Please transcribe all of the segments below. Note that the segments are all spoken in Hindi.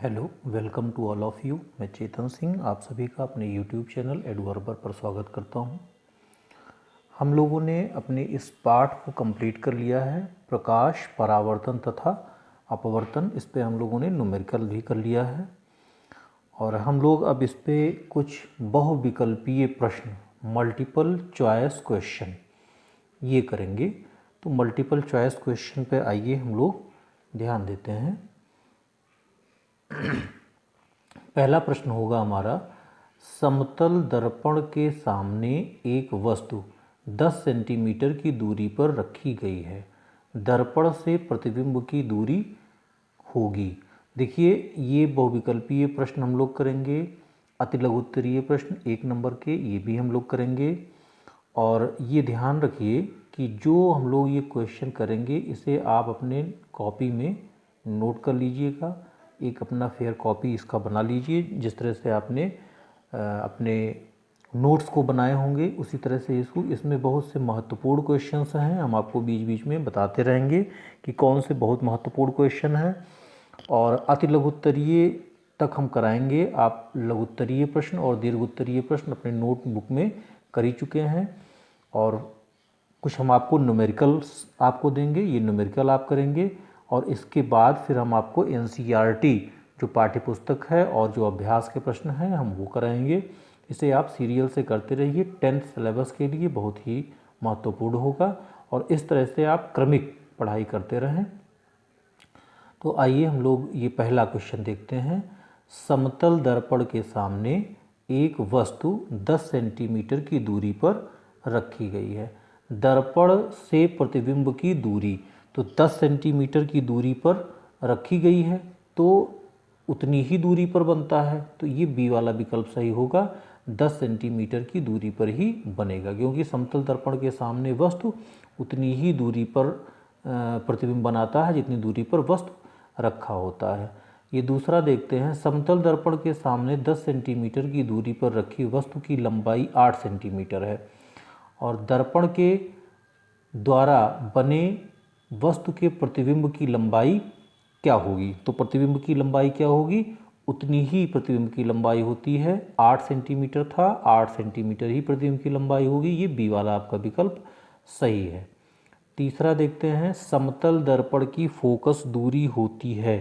Hello, welcome to all of you. मैं चेतन सिंह आप सभी का अपने यूट्यूब चैनल एडवर्बर पर स्वागत करता हूं। हम लोगों ने अपने इस पाठ को कंप्लीट कर लिया है। प्रकाश, परावर्तन तथा अपवर्तन, इस पे हम लोगों ने न्यूमेरिकल भी कर लिया है और हम लोग अब इस पे कुछ बहुविकल्पीय प्रश्न, मल्टीपल चॉइस क्वेश्चन, ये करेंगे। तो मल्टीपल चॉइस क्वेश्चन पे आइए हम लोग ध्यान देते हैं। पहला प्रश्न होगा हमारा, समतल दर्पण के सामने एक वस्तु 10 सेंटीमीटर की दूरी पर रखी गई है। दर्पण से प्रतिबिंब की दूरी होगी। देखिए, ये बहुविकल्पीय प्रश्न हम लोग करेंगे। अति लघु उत्तरीय प्रश्न 1 नंबर के ये भी हम लोग करेंगे। और ये ध्यान रखिए कि जो हम लोग ये क्वेश्चन करेंगे इसे आप अपने कॉपी में नोट कर लीजिएगा। एक अपना फेयर कॉपी इसका बना लीजिए। जिस तरह से आपने अपने नोट्स को बनाए होंगे उसी तरह से इसमें बहुत से महत्वपूर्ण क्वेश्चंस हैं। हम आपको बीच बीच में बताते रहेंगे कि कौन से बहुत महत्वपूर्ण क्वेश्चन हैं। और अति लघु उत्तरीय तक हम कराएंगे। आप लघु उत्तरीय प्रश्न और दीर्घ उत्तरीय प्रश्न अपने नोटबुक में कर ही चुके हैं। और कुछ हम आपको न्यूमेरिकल्स आपको देंगे, ये न्यूमेरिकल आप करेंगे। और इसके बाद फिर हम आपको एनसीईआरटी जो पाठ्यपुस्तक है और जो अभ्यास के प्रश्न हैं हम वो कराएंगे। इसे आप सीरियल से करते रहिए। 10th सिलेबस के लिए बहुत ही महत्वपूर्ण होगा और इस तरह से आप क्रमिक पढ़ाई करते रहें। तो आइए हम लोग ये पहला क्वेश्चन देखते हैं। समतल दर्पण के सामने एक वस्तु 10 सेंटीमीटर की दूरी पर रखी गई है। दर्पण से प्रतिबिंब की दूरी, तो 10 सेंटीमीटर की दूरी पर रखी गई है तो उतनी ही दूरी पर बनता है। तो ये बी वाला विकल्प सही होगा। 10 सेंटीमीटर की दूरी पर ही बनेगा क्योंकि समतल दर्पण के सामने वस्तु उतनी ही दूरी पर प्रतिबिंब बनाता है जितनी दूरी पर वस्तु रखा होता है। ये दूसरा देखते हैं। समतल दर्पण के सामने 10 सेंटीमीटर की दूरी पर रखी वस्तु की लंबाई 8 सेंटीमीटर है और दर्पण के द्वारा बने वस्तु के प्रतिबिंब की लंबाई क्या होगी। तो प्रतिबिंब की लंबाई क्या होगी, उतनी ही प्रतिबिंब की लंबाई होती है। 8 सेंटीमीटर था, 8 सेंटीमीटर ही प्रतिबिंब की लंबाई होगी। ये बी वाला आपका विकल्प सही है। तीसरा देखते हैं। समतल दर्पण की फोकस दूरी होती है।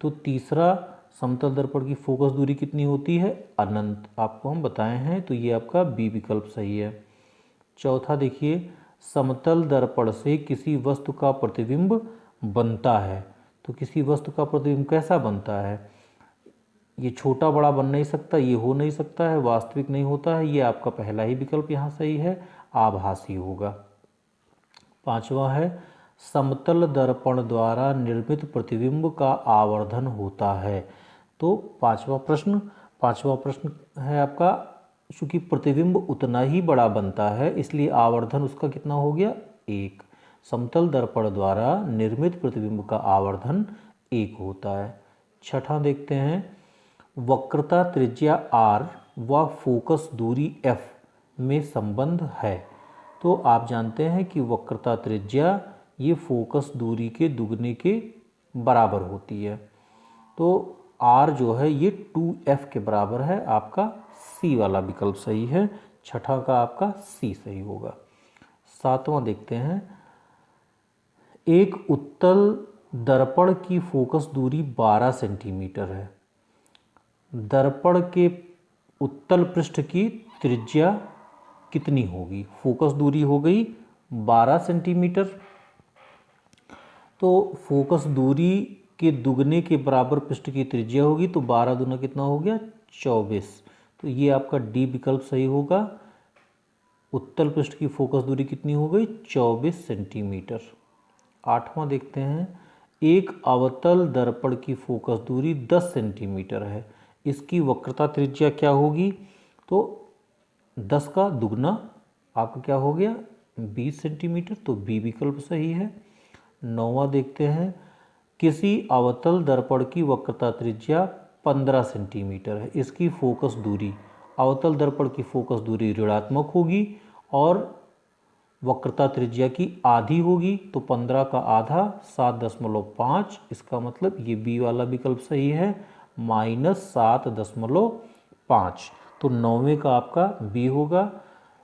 तो तीसरा, समतल दर्पण की फोकस दूरी कितनी होती है, अनंत, आपको हम बताए हैं। तो ये आपका बी विकल्प सही है। चौथा देखिए, समतल दर्पण से किसी वस्तु का प्रतिबिंब बनता है। तो किसी वस्तु का प्रतिबिंब कैसा बनता है, ये छोटा बड़ा बन नहीं सकता, ये हो नहीं सकता है, वास्तविक नहीं होता है। ये आपका पहला ही विकल्प यहाँ सही है, आभासी होगा। पांचवा है, समतल दर्पण द्वारा निर्मित प्रतिबिंब का आवर्धन होता है। तो पांचवा प्रश्न है आपका, चूंकि प्रतिबिंब उतना ही बड़ा बनता है इसलिए आवर्धन उसका कितना हो गया, 1। समतल दर्पण द्वारा निर्मित प्रतिबिंब का आवर्धन 1 होता है। छठा देखते हैं। वक्रता त्रिज्या r व फोकस दूरी f में संबंध है। तो आप जानते हैं कि वक्रता त्रिज्या ये फोकस दूरी के दुगने के बराबर होती है। तो r जो है ये 2f के बराबर है। आपका सी वाला विकल्प सही है। छठा का आपका सी सही होगा। सातवां देखते हैं। एक उत्तल दर्पण की फोकस दूरी 12 सेंटीमीटर है। दर्पण के उत्तल पृष्ठ की त्रिज्या कितनी होगी, फोकस दूरी हो गई 12 सेंटीमीटर। तो फोकस दूरी के दुगने के बराबर पृष्ठ की त्रिज्या होगी तो 12 दूना कितना हो गया, 24। तो ये आपका डी विकल्प सही होगा। उत्तल पृष्ठ की फोकस दूरी कितनी हो गई, 24 सेंटीमीटर। आठवां देखते हैं। एक अवतल दर्पण की फोकस दूरी 10 सेंटीमीटर है। इसकी वक्रता त्रिज्या क्या होगी, तो 10 का दुगना आपका क्या हो गया, 20 सेंटीमीटर। तो बी विकल्प सही है। नौवां देखते हैं। किसी अवतल दर्पण की वक्रता त्रिज्या 15 सेंटीमीटर है। इसकी फोकस दूरी, अवतल दर्पण की फोकस दूरी ऋणात्मक होगी और वक्रता त्रिज्या की आधी होगी। तो 15 का आधा 7.5, इसका मतलब ये बी वाला विकल्प सही है। -7.5। तो 9वें का आपका बी होगा।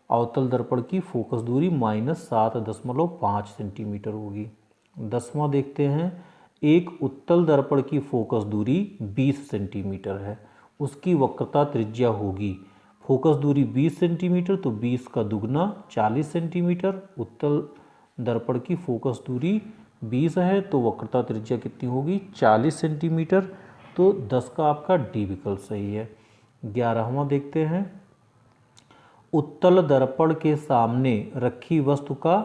अवतल दर्पण की फोकस दूरी -7.5 सेंटीमीटर होगी। 10वां देखते हैं, एक उत्तल दर्पण की फोकस दूरी 20 सेंटीमीटर है, उसकी वक्रता त्रिज्या होगी। फोकस दूरी 20 सेंटीमीटर तो 20 का दुगना 40 सेंटीमीटर। उत्तल दर्पण की फोकस दूरी 20 है तो वक्रता त्रिज्या कितनी होगी, 40 सेंटीमीटर। तो 10 का आपका डी विकल्प सही है। 11वां देखते हैं, उत्तल दर्पण के सामने रखी वस्तु का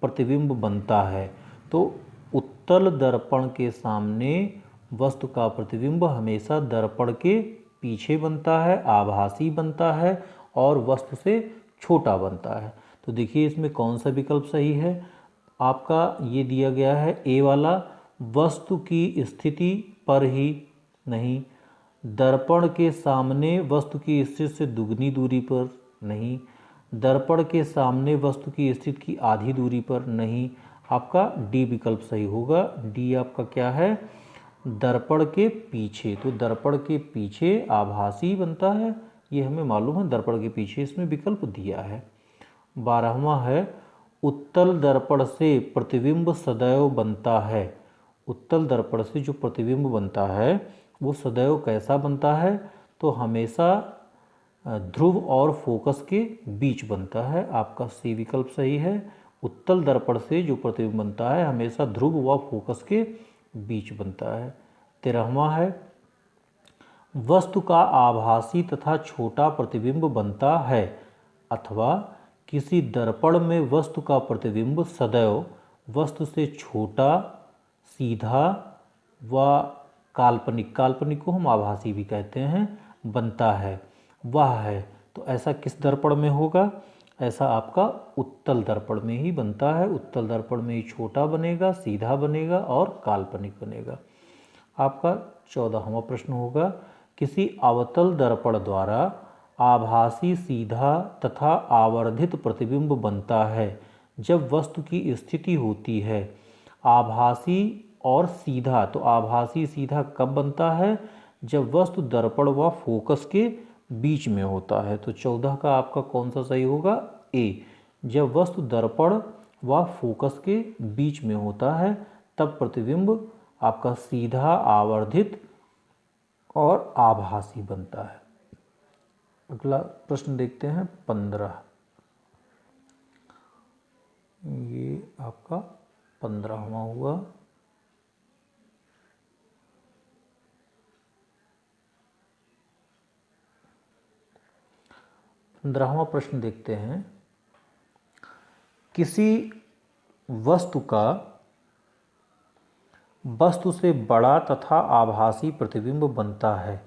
प्रतिबिंब बनता है। तो उत्तल दर्पण के सामने वस्तु का प्रतिबिंब हमेशा दर्पण के पीछे बनता है, आभासी बनता है और वस्तु से छोटा बनता है। तो देखिए इसमें कौन सा विकल्प सही है। आपका ये दिया गया है ए वाला, वस्तु की स्थिति पर ही नहीं, दर्पण के सामने वस्तु की स्थिति से दुगनी दूरी पर नहीं, दर्पण के सामने वस्तु की स्थिति की आधी दूरी पर नहीं। आपका डी विकल्प सही होगा। डी आपका क्या है, दर्पण के पीछे। तो दर्पण के पीछे आभासी बनता है, ये हमें मालूम है, दर्पण के पीछे इसमें विकल्प दिया है। 12वां है, उत्तल दर्पण से प्रतिबिंब सदैव बनता है। उत्तल दर्पण से जो प्रतिबिंब बनता है वो सदैव कैसा बनता है, तो हमेशा ध्रुव और फोकस के बीच बनता है। आपका सी विकल्प सही है। उत्तल दर्पण से जो प्रतिबिंब बनता है हमेशा ध्रुव व फोकस के बीच बनता है। 13वां है, वस्तु का आभासी तथा छोटा प्रतिबिंब बनता है, अथवा किसी दर्पण में वस्तु का प्रतिबिंब सदैव वस्तु से छोटा, सीधा व काल्पनिक, काल्पनिक को हम आभासी भी कहते हैं, बनता है, वह है। तो ऐसा किस दर्पण में होगा, ऐसा आपका उत्तल दर्पण में ही बनता है। उत्तल दर्पण में ही छोटा बनेगा, सीधा बनेगा और काल्पनिक बनेगा। आपका 14वां प्रश्न होगा, किसी अवतल दर्पण द्वारा आभासी सीधा तथा आवर्धित प्रतिबिंब बनता है जब वस्तु की स्थिति होती है। आभासी और सीधा, तो आभासी सीधा कब बनता है, जब वस्तु दर्पण व फोकस के बीच में होता है। तो 14 का आपका कौन सा सही होगा, ए। जब वस्तु दर्पण व फोकस के बीच में होता है तब प्रतिबिंब आपका सीधा, आवर्धित और आभासी बनता है। अगला प्रश्न देखते हैं 15। ये आपका 15वां हुआ। पंद्रहवां प्रश्न देखते हैं, किसी वस्तु का वस्तु से बड़ा तथा आभासी प्रतिबिंब बनता है।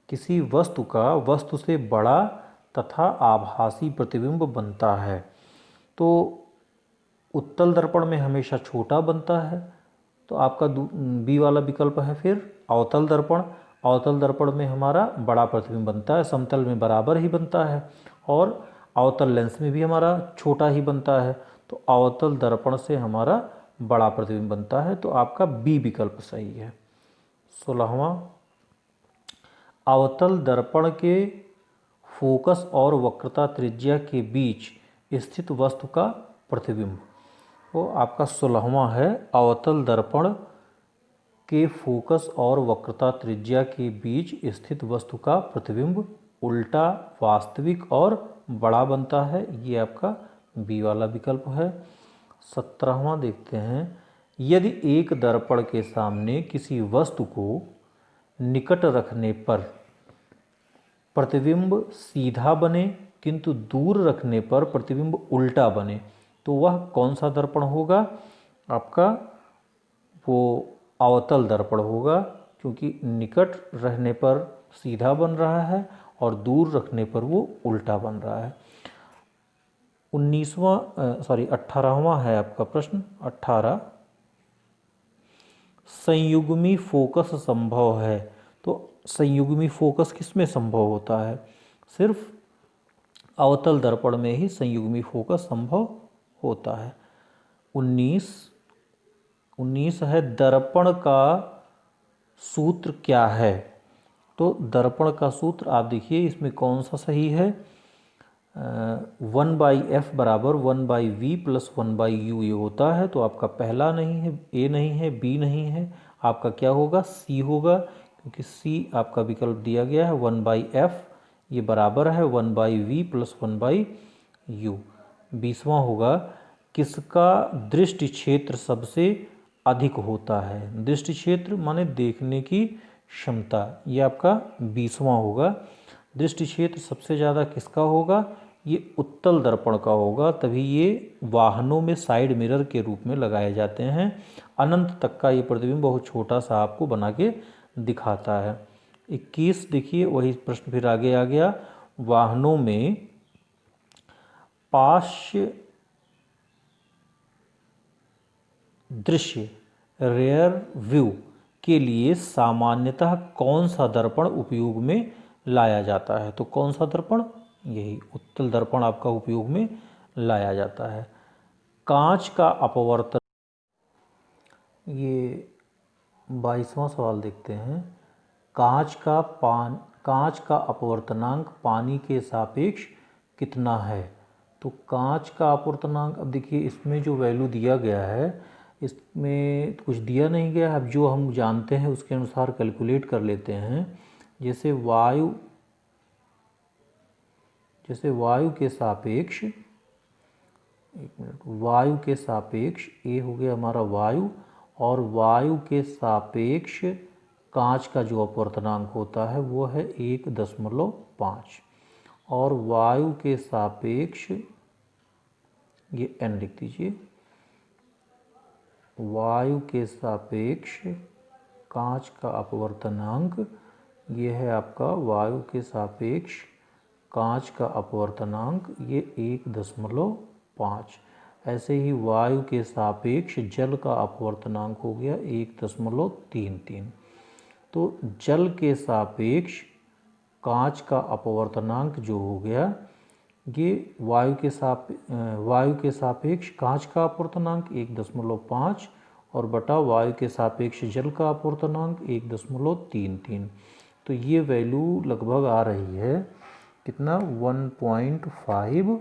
किसी वस्तु का वस्तु से बड़ा तथा आभासी प्रतिबिंब बनता है तो उत्तल दर्पण में हमेशा छोटा बनता है। तो आपका बी वाला विकल्प है। फिर अवतल दर्पण, अवतल दर्पण में हमारा बड़ा प्रतिबिंब बनता है, समतल में बराबर ही बनता है और अवतल लेंस में भी हमारा छोटा ही बनता है। तो अवतल दर्पण से हमारा बड़ा प्रतिबिंब बनता है। तो आपका बी विकल्प सही है। 16वां, अवतल दर्पण के फोकस और वक्रता त्रिज्या के बीच स्थित वस्तु का प्रतिबिंब। वो आपका 16वां है, अवतल दर्पण के फोकस और वक्रता त्रिज्या के बीच स्थित वस्तु का प्रतिबिंब उल्टा, वास्तविक और बड़ा बनता है। ये आपका बी वाला विकल्प है। 17वां देखते हैं, यदि एक दर्पण के सामने किसी वस्तु को निकट रखने पर प्रतिबिंब सीधा बने किंतु दूर रखने पर प्रतिबिंब उल्टा बने तो वह कौन सा दर्पण होगा, आपका वो अवतल दर्पण होगा, क्योंकि निकट रहने पर सीधा बन रहा है और दूर रखने पर वो उल्टा बन रहा है। 18वां है आपका प्रश्न 18, संयुग्मी फोकस संभव है। तो संयुग्मी फोकस किसमें संभव होता है, सिर्फ अवतल दर्पण में ही संयुग्मी फोकस संभव होता है। 19 है, दर्पण का सूत्र क्या है। तो दर्पण का सूत्र आप देखिए इसमें कौन सा सही है, 1/f बराबर 1/v प्लस 1/u ये होता है। तो आपका पहला नहीं है, ए नहीं है, बी नहीं है, आपका क्या होगा, सी होगा, क्योंकि सी आपका विकल्प दिया गया है 1/f, ये बराबर है 1/v प्लस 1/u। 20वां होगा, किसका दृष्टि क्षेत्र सबसे अधिक होता है। दृष्टि क्षेत्र माने देखने की क्षमता, ये आपका 20वां होगा। दृष्टि क्षेत्र सबसे ज़्यादा किसका होगा, ये उत्तल दर्पण का होगा, तभी ये वाहनों में साइड मिरर के रूप में लगाए जाते हैं। अनंत तक का ये प्रतिबिंब बहुत छोटा सा आपको बना के दिखाता है। 21 देखिए, वही प्रश्न फिर आगे आ गया, वाहनों में पार्श्व दृश्य रेयर व्यू के लिए सामान्यतः कौन सा दर्पण उपयोग में लाया जाता है। तो कौन सा दर्पण, यही उत्तल दर्पण आपका उपयोग में लाया जाता है। कांच का अपवर्तन, ये 22वां सवाल देखते हैं, कांच का अपवर्तनांक पानी के सापेक्ष कितना है। तो कांच का अपवर्तनांक, अब देखिए इसमें जो वैल्यू दिया गया है इसमें कुछ दिया नहीं गया है, अब जो हम जानते हैं उसके अनुसार कैलकुलेट कर लेते हैं। जैसे वायु के सापेक्ष, एक मिनट, वायु के सापेक्ष ए हो गया हमारा वायु, और वायु के सापेक्ष कांच का जो अपवर्तनांक होता है वो है 1.5, और वायु के सापेक्ष, ये n लिख दीजिए, वायु के सापेक्ष कांच का अपवर्तनांक, ये है आपका वायु के सापेक्ष कांच का अपवर्तनांक, ये 1.5। ऐसे ही वायु के सापेक्ष जल का अपवर्तनांक हो गया 1.33। तो जल के सापेक्ष कांच का अपवर्तनांक जो हो गया, ये वायु के सापेक्ष कांच का अपवर्तनांक 1.5 और बटा वायु के सापेक्ष जल का अपवर्तनांक 1.33। तो ये वैल्यू लगभग आ रही है कितना, 1.5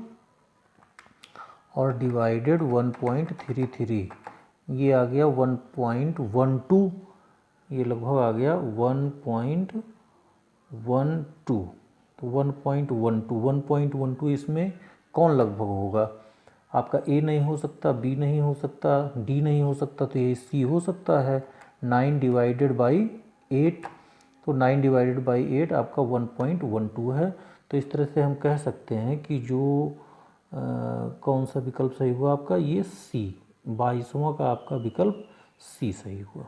और डिवाइडेड 1.33, ये आ गया 1.12, ये लगभग आ गया 1.12। तो 1.12 इसमें कौन लगभग होगा, आपका ए नहीं हो सकता, बी नहीं हो सकता, डी नहीं हो सकता, तो ये सी हो सकता है, 9/8। तो 9/8 आपका 1.12 है। तो इस तरह से हम कह सकते हैं कि जो कौन सा विकल्प सही हुआ आपका, ये सी, 22वां का आपका विकल्प सी सही हुआ।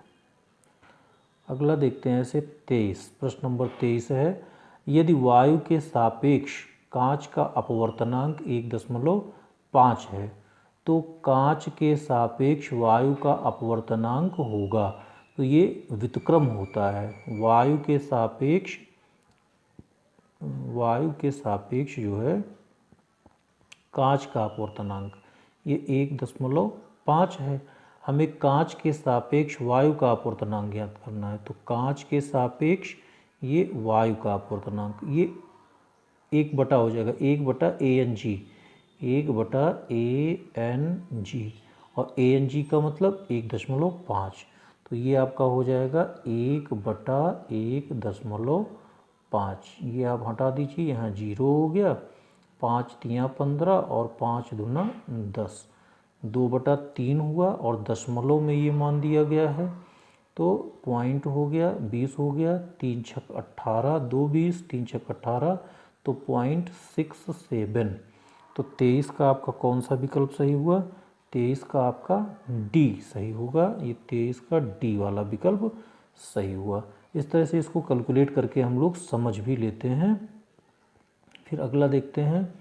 अगला देखते हैं ऐसे 23, प्रश्न नंबर 23 है, यदि वायु के सापेक्ष कांच का अपवर्तनांक 1.5 है तो कांच के सापेक्ष वायु का अपवर्तनांक होगा। तो ये व्युत्क्रम होता है, वायु के सापेक्ष जो है कांच का अपवर्तनांक ये 1.5 है। हमें कांच के सापेक्ष वायु का अपवर्तनांक ज्ञात करना है। तो कांच के सापेक्ष ये वायु का अपवर्तनांक, ये 1 बटा हो जाएगा, 1/ANG, 1/ANG, और ANG का मतलब 1.5। तो ये आपका हो जाएगा 1/1.5। ये आप हटा दीजिए, यहाँ 0 हो गया, 5 तियाँ 15 और 5 दूना 10, 2/3 हुआ, और दशमलव में ये मान दिया गया है। तो पॉइंट हो गया 20 हो गया, 3 छक 18, 2 20, 3 छक 18, तो 0.67। तो 23 का आपका कौन सा विकल्प सही हुआ, 23 का आपका डी सही होगा, ये 23 का डी वाला विकल्प सही हुआ। इस तरह से इसको कैलकुलेट करके हम लोग समझ भी लेते हैं। फिर अगला देखते हैं,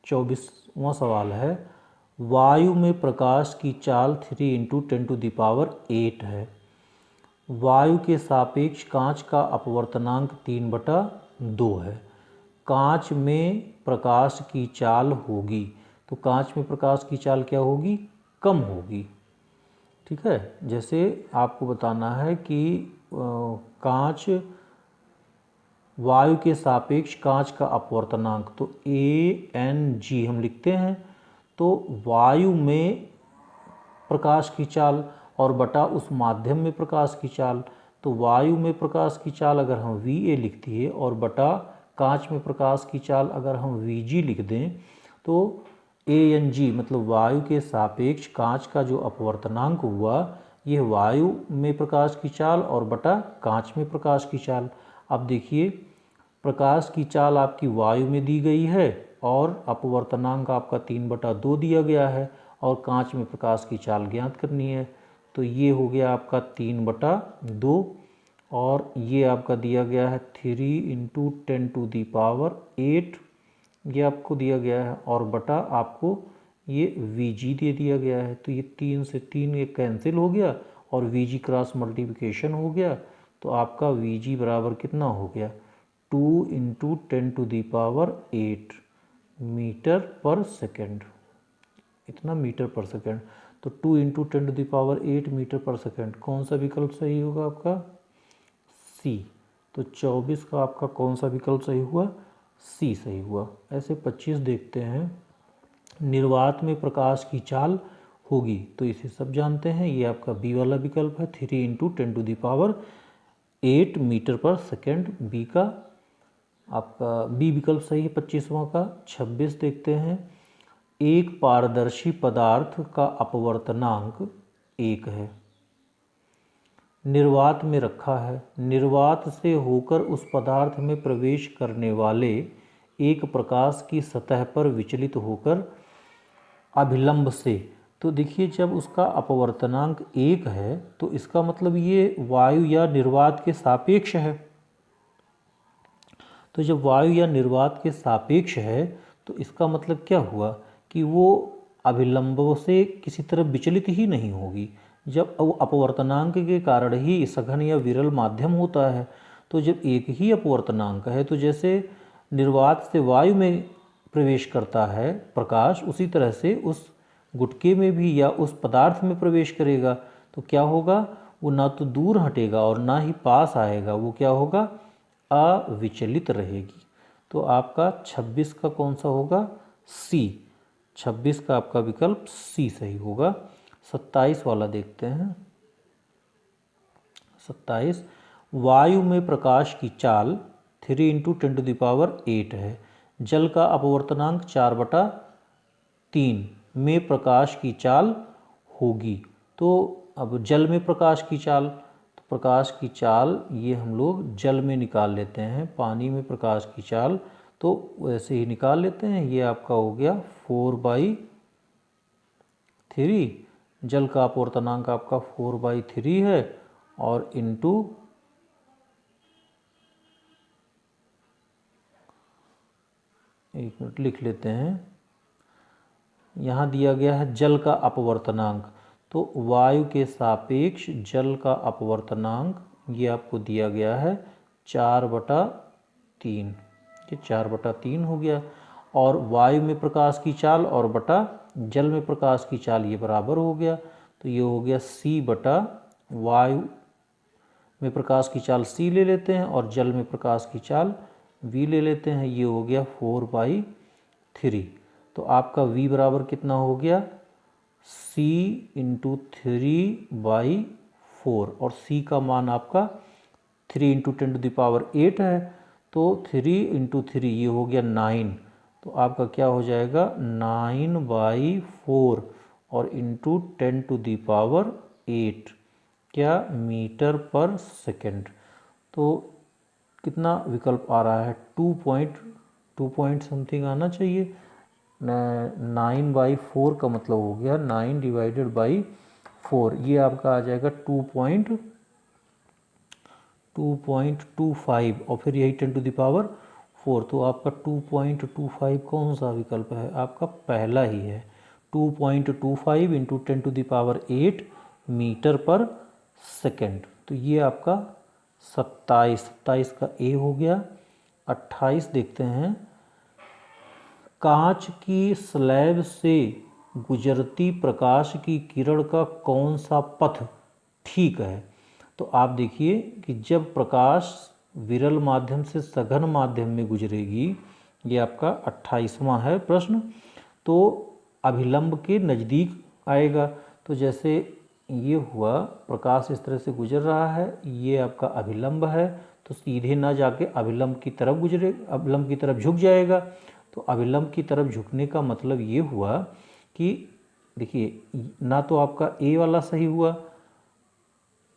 24वां सवाल है, वायु में प्रकाश की चाल 3 × 10⁸ है। वायु के सापेक्ष कांच का अपवर्तनांक 3/2 है। कांच में प्रकाश की चाल होगी, तो कांच में प्रकाश की चाल क्या होगी, कम होगी। ठीक है, जैसे आपको बताना है कि कांच वायु के सापेक्ष कांच का अपवर्तनांक, तो ANG हम लिखते हैं। तो वायु में प्रकाश की चाल और बटा उस माध्यम में प्रकाश की चाल, तो वायु में प्रकाश की चाल अगर हम VA लिख दिए और बटा कांच में प्रकाश की चाल अगर हम VG लिख दें, तो ANG मतलब वायु के सापेक्ष कांच का जो अपवर्तनांक हुआ, यह वायु में प्रकाश की चाल और बटा कांच में प्रकाश की चाल। अब देखिए, प्रकाश की चाल आपकी वायु में दी गई है और अपवर्तनांक आपका 3/2 दिया गया है और कांच में प्रकाश की चाल ज्ञात करनी है। तो ये हो गया आपका 3/2 और ये आपका दिया गया है 3 × 10⁸ ये आपको दिया गया है और बटा आपको ये VG दे दिया गया है। तो ये 3 से 3 ये कैंसिल हो गया और VG क्रॉस मल्टीप्लिकेशन हो गया। तो आपका VG बराबर कितना हो गया, 2 × 10⁸ मीटर पर सेकेंड, इतना मीटर पर सेकेंड। तो 2 × 10⁸ मीटर पर सेकेंड। कौन सा विकल्प सही होगा आपका, C। तो 24 का आपका कौन सा विकल्प सही हुआ, C सही हुआ। ऐसे 25 देखते हैं। निर्वात में प्रकाश की चाल होगी, तो इसे सब जानते हैं, ये आपका B वाला विकल्प है, 3 × 10⁸ मीटर पर सेकेंड। B का आपका B विकल्प सही है 25वां का। 26 देखते हैं। एक पारदर्शी पदार्थ का अपवर्तनांक 1 है, निर्वात में रखा है। निर्वात से होकर उस पदार्थ में प्रवेश करने वाले एक प्रकाश की सतह पर विचलित होकर अभिलंब से, तो देखिए जब उसका अपवर्तनांक 1 है तो इसका मतलब ये वायु या निर्वात के सापेक्ष है। तो जब वायु या निर्वात के सापेक्ष है तो इसका मतलब क्या हुआ कि वो अभिलंबों से किसी तरह विचलित ही नहीं होगी। जब अपवर्तनांक के कारण ही सघन या विरल माध्यम होता है, तो जब एक ही अपवर्तनांक है तो जैसे निर्वात से वायु में प्रवेश करता है प्रकाश, उसी तरह से उस गुटके में भी या उस पदार्थ में प्रवेश करेगा। तो क्या होगा, वो ना तो दूर हटेगा और ना ही पास आएगा, वो क्या होगा, अविचलित रहेगी। तो आपका 26 का कौन सा होगा, C। 26 का आपका विकल्प C सही होगा। 27 वाला देखते हैं। 27, वायु में प्रकाश की चाल 3 × 10⁸ है। जल का अपवर्तनांक 4/3 में प्रकाश की चाल होगी। तो अब जल में प्रकाश की चाल, तो प्रकाश की चाल ये हम लोग जल में निकाल लेते हैं। पानी में प्रकाश की चाल तो वैसे ही निकाल लेते हैं। ये आपका हो गया 4/3। जल का अपवर्तनांक आपका 4/3 है और इंटू एक मिनट लिख लेते हैं। यहाँ दिया गया है जल का अपवर्तनांक, तो वायु के सापेक्ष जल का अपवर्तनांक ये आपको दिया गया है 4/3। ये 4/3 हो गया। और वायु में प्रकाश की चाल और बटा जल में प्रकाश की चाल ये बराबर हो गया। तो ये हो गया C/वायु में प्रकाश की चाल C ले लेते हैं और जल में प्रकाश की चाल V ले लेते हैं। ये हो गया 4/3। तो आपका V बराबर कितना हो गया, C × 3/4 और C का मान आपका 3 × 10⁸ है। तो 3 × 3 ये हो गया 9। तो आपका क्या हो जाएगा 9/4 और इंटू 10⁸ क्या मीटर पर सेकेंड। तो कितना विकल्प आ रहा है 2 समथिंग आना चाहिए। 9/4 का मतलब हो गया 9/4, ये आपका आ जाएगा 2.25 और फिर यही 10⁴। तो आपका 2.25 कौन सा विकल्प है, आपका पहला ही है। 2.25 × 10⁸ मीटर पर सेकेंड। तो ये आपका 27 का A हो गया। 28 देखते हैं। कांच की स्लैब से गुजरती प्रकाश की किरण का कौन सा पथ ठीक है। तो आप देखिए कि जब प्रकाश विरल माध्यम से सघन माध्यम में गुजरेगी, ये आपका 28वां है प्रश्न। तो अभिलंब के नज़दीक आएगा। तो जैसे ये हुआ, प्रकाश इस तरह से गुजर रहा है, ये आपका अभिलंब है, तो सीधे ना जाके अभिलंब की तरफ गुजरे, अभिलंब की तरफ झुक जाएगा। तो अभिलंब की तरफ झुकने का मतलब ये हुआ कि देखिए, ना तो आपका ए वाला सही हुआ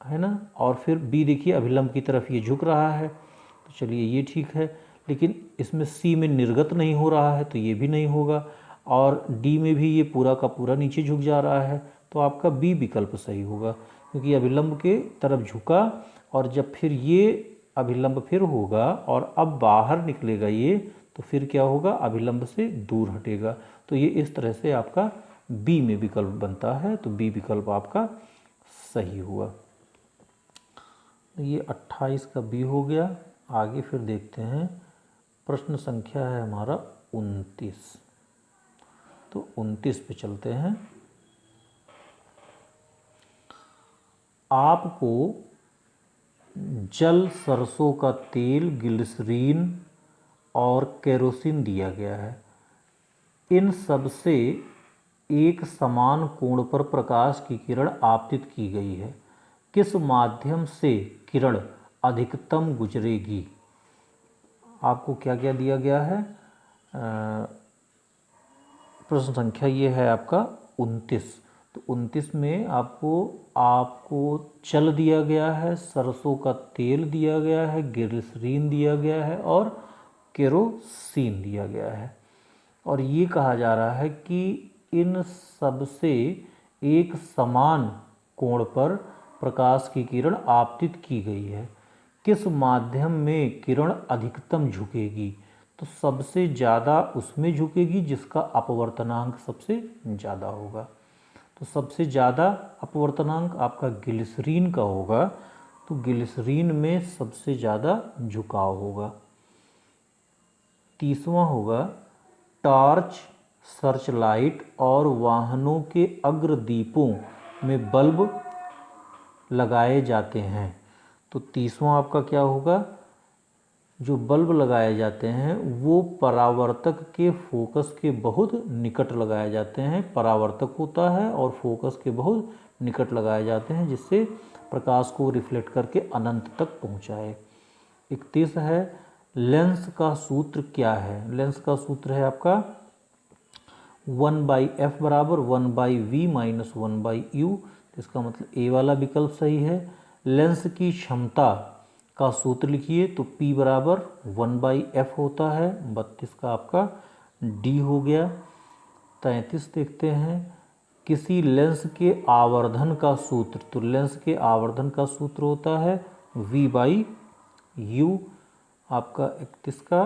है ना, और फिर बी देखिए अभिलंब की तरफ ये झुक रहा है, तो चलिए ये ठीक है। लेकिन इसमें सी में निर्गत नहीं हो रहा है, तो ये भी नहीं होगा, और डी में भी ये पूरा का पूरा नीचे झुक जा रहा है, तो आपका बी विकल्प सही होगा, क्योंकि अभिलंब के तरफ झुका, और जब फिर ये अभिलंब फिर होगा और अब बाहर निकलेगा ये, तो फिर क्या होगा, अभिलंब से दूर हटेगा। तो ये इस तरह से आपका बी में विकल्प बनता है, तो बी विकल्प आपका सही हुआ। ये 28 का बी हो गया। आगे फिर देखते हैं, प्रश्न संख्या है हमारा 29। तो 29 पे चलते हैं। आपको जल, सरसों का तेल, ग्लिसरीन और केरोसिन दिया गया है। इन सब से एक समान कोण पर प्रकाश की किरण आपतित की गई है। किस माध्यम से किरण अधिकतम गुजरेगी? आपको क्या क्या दिया गया है? प्रश्न संख्या ये है आपका 29। तो 29 में आपको जल दिया गया है, सरसों का तेल दिया गया है, ग्लिसरीन दिया गया है और केरोसिन दिया गया है। और ये कहा जा रहा है कि इन सब से एक समान कोण पर प्रकाश की किरण आपतित की गई है। किस माध्यम में किरण अधिकतम झुकेगी? तो सबसे ज़्यादा उसमें झुकेगी जिसका अपवर्तनांक सबसे ज़्यादा होगा। तो सबसे ज़्यादा अपवर्तनांक आपका ग्लिसरीन का होगा, तो ग्लिसरीन में सबसे ज़्यादा झुकाव होगा। 30वां होगा, टॉर्च, सर्च लाइट और वाहनों के अग्रदीपों में बल्ब लगाए जाते हैं। तो 30वां आपका क्या होगा, जो बल्ब लगाए जाते हैं वो परावर्तक के फोकस के बहुत निकट लगाए जाते हैं। परावर्तक होता है और फोकस के बहुत निकट लगाए जाते हैं, जिससे प्रकाश को रिफ्लेक्ट करके अनंत तक पहुंचाए। 31 है, लेंस का सूत्र क्या है? लेंस का सूत्र है आपका 1/f बराबर 1/v माइनस 1/u। इसका मतलब ए वाला विकल्प सही है। लेंस की क्षमता का सूत्र लिखिए, तो P बराबर 1/f होता है। 32 का आपका D हो गया। 33 देखते हैं, किसी लेंस के आवर्धन का सूत्र। तो लेंस के आवर्धन का सूत्र होता है V/u। आपका 31 का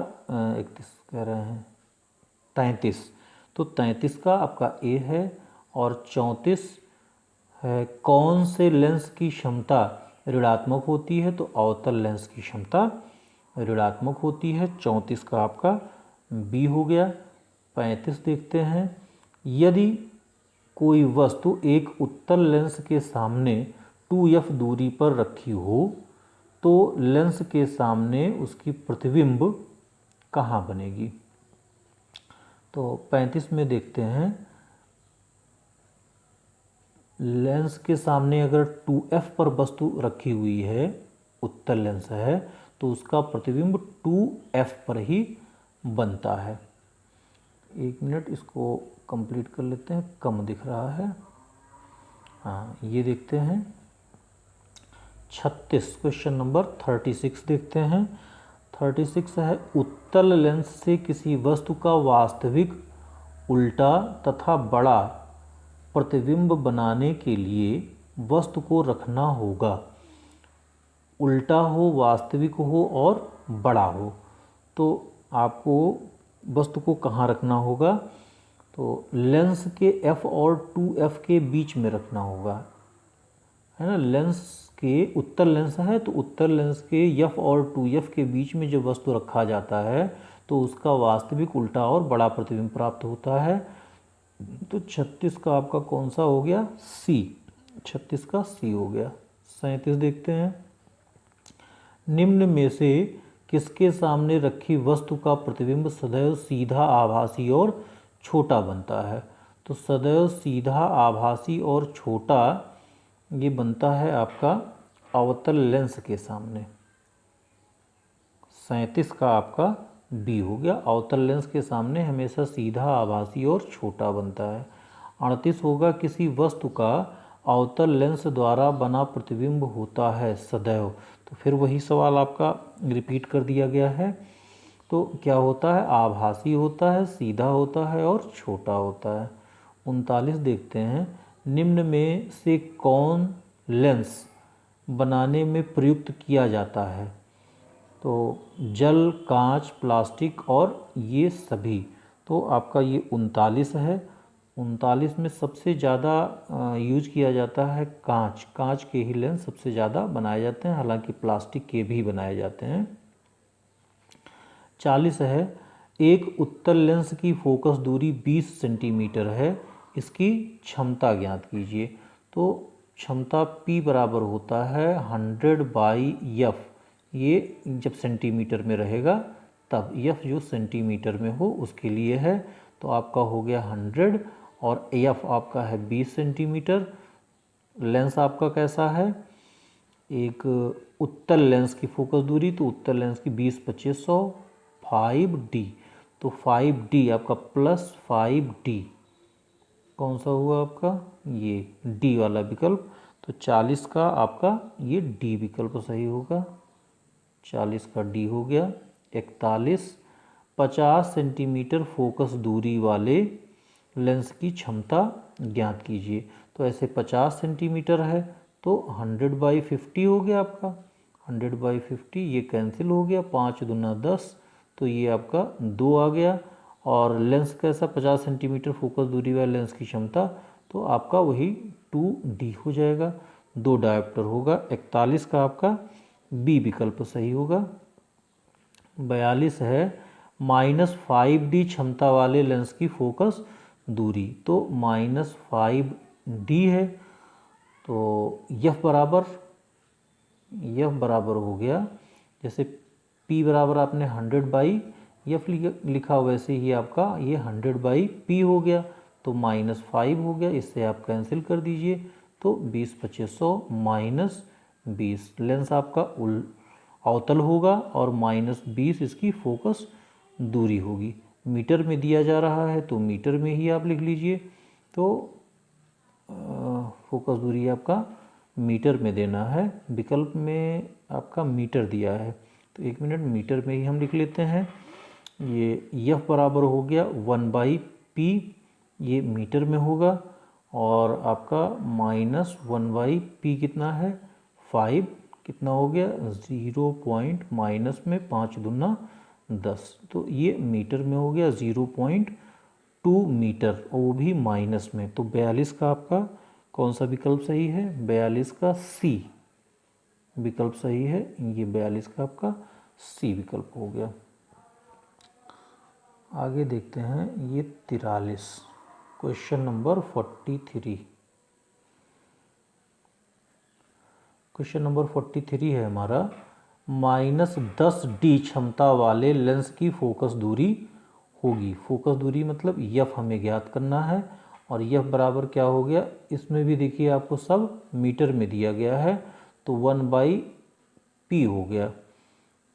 31 कह रहे हैं 33, तो 33 का आपका ए है। और 34 है, कौन से लेंस की क्षमता ऋणात्मक होती है? तो अवतल लेंस की क्षमता ऋणात्मक होती है। 34 का आपका बी हो गया। 35 देखते हैं, यदि कोई वस्तु एक उत्तल लेंस के सामने 2f दूरी पर रखी हो तो लेंस के सामने उसकी प्रतिबिंब कहाँ बनेगी? तो 35 में देखते हैं, लेंस के सामने अगर 2f पर वस्तु रखी हुई है, उत्तल लेंस है, तो उसका प्रतिबिंब 2f पर ही बनता है। 1 मिनट, इसको कंप्लीट कर लेते हैं, कम दिख रहा है। हाँ, ये देखते हैं 36, क्वेश्चन नंबर 36 देखते हैं। 36 है, उत्तल लेंस से किसी वस्तु का वास्तविक, उल्टा तथा बड़ा प्रतिबिंब बनाने के लिए वस्तु को रखना होगा। उल्टा हो, वास्तविक हो और बड़ा हो, तो आपको वस्तु को कहाँ रखना होगा? तो लेंस के f और 2f के बीच में रखना होगा, है ना। लेंस के उत्तल लेंस है तो उत्तल लेंस के f और 2f के बीच में जब वस्तु रखा जाता है तो उसका वास्तविक, उल्टा और बड़ा प्रतिबिंब प्राप्त होता है। तो 36 का आपका कौन सा हो गया? सी। 36 का सी हो गया। 37 देखते हैं, निम्न में से किसके सामने रखी वस्तु का प्रतिबिंब सदैव सीधा, आभासी और छोटा बनता है? तो सदैव सीधा, आभासी और छोटा ये बनता है आपका अवतल लेंस के सामने। 37 का आपका बी हो गया। अवतल लेंस के सामने हमेशा सीधा, आभासी और छोटा बनता है। 38 होगा किसी वस्तु का अवतल लेंस द्वारा बना प्रतिबिंब होता है सदैव। तो फिर वही सवाल आपका रिपीट कर दिया गया है। तो क्या होता है? आभासी होता है, सीधा होता है और छोटा होता है। 39 देखते हैं, निम्न में से कौन लेंस बनाने में प्रयुक्त किया जाता है? तो जल, कांच, प्लास्टिक और ये सभी। तो आपका ये 39 है। 39 में सबसे ज़्यादा यूज किया जाता है कांच। कांच के ही लेंस सबसे ज़्यादा बनाए जाते हैं, हालांकि प्लास्टिक के भी बनाए जाते हैं। 40 है, एक उत्तल लेंस की फोकस दूरी 20 सेंटीमीटर है, इसकी क्षमता ज्ञात कीजिए। तो क्षमता P बराबर होता है 100/f। ये जब सेंटीमीटर में रहेगा तब, f जो सेंटीमीटर में हो उसके लिए है। तो आपका हो गया 100 और f आपका है 20 सेंटीमीटर। लेंस आपका कैसा है? एक उत्तल लेंस की फोकस दूरी, तो उत्तल लेंस की 20/2500 5D। तो 5D आपका प्लस 5D कौन सा हुआ आपका? ये डी वाला विकल्प। तो 40 का आपका ये डी विकल्प सही होगा। 40 का डी हो गया। 41, 50 सेंटीमीटर फोकस दूरी वाले लेंस की क्षमता ज्ञात कीजिए। तो ऐसे 50 सेंटीमीटर है तो 100/50 हो गया आपका। 100/50 ये कैंसिल हो गया, 5 दूना 10, तो ये आपका 2 आ गया। और लेंस कैसा? 50 सेंटीमीटर फोकस दूरी वाले लेंस की क्षमता, तो आपका वही 2D हो जाएगा। 2 डायोप्टर होगा। 41 का आपका बी विकल्प सही होगा। 42 है, -5D क्षमता वाले लेंस की फोकस दूरी। तो -5D है। तो यह बराबर हो गया, जैसे P बराबर आपने 100/f लिखा, वैसे ही आपका ये 100/P हो गया। तो -5 हो गया, इससे आप कैंसिल कर दीजिए। तो 20/2500 -20 लेंस आपका अवतल होगा और -20 इसकी फोकस दूरी होगी। मीटर में दिया जा रहा है तो मीटर में ही आप लिख लीजिए। तो फोकस दूरी आपका मीटर में देना है, विकल्प में आपका मीटर दिया है तो 1 मिनट मीटर में ही हम लिख लेते हैं। ये F बराबर हो गया 1/P, ये मीटर में होगा। और आपका -1/P कितना है? 5, कितना हो गया? 0 पॉइंट माइनस में 5 दूना 10, तो ये मीटर में हो गया 0.2 मीटर, और वो भी माइनस में। तो 42 का आपका कौन सा विकल्प सही है? 42 का सी विकल्प सही है। ये 42 का आपका सी विकल्प हो गया। आगे देखते हैं ये 43, क्वेश्चन नंबर 43। क्वेश्चन नंबर 43 है हमारा, -10D क्षमता वाले लेंस की फोकस दूरी होगी। फोकस दूरी मतलब F हमें ज्ञात करना है। और F बराबर क्या हो गया? इसमें भी देखिए आपको सब मीटर में दिया गया है, तो 1/P हो गया।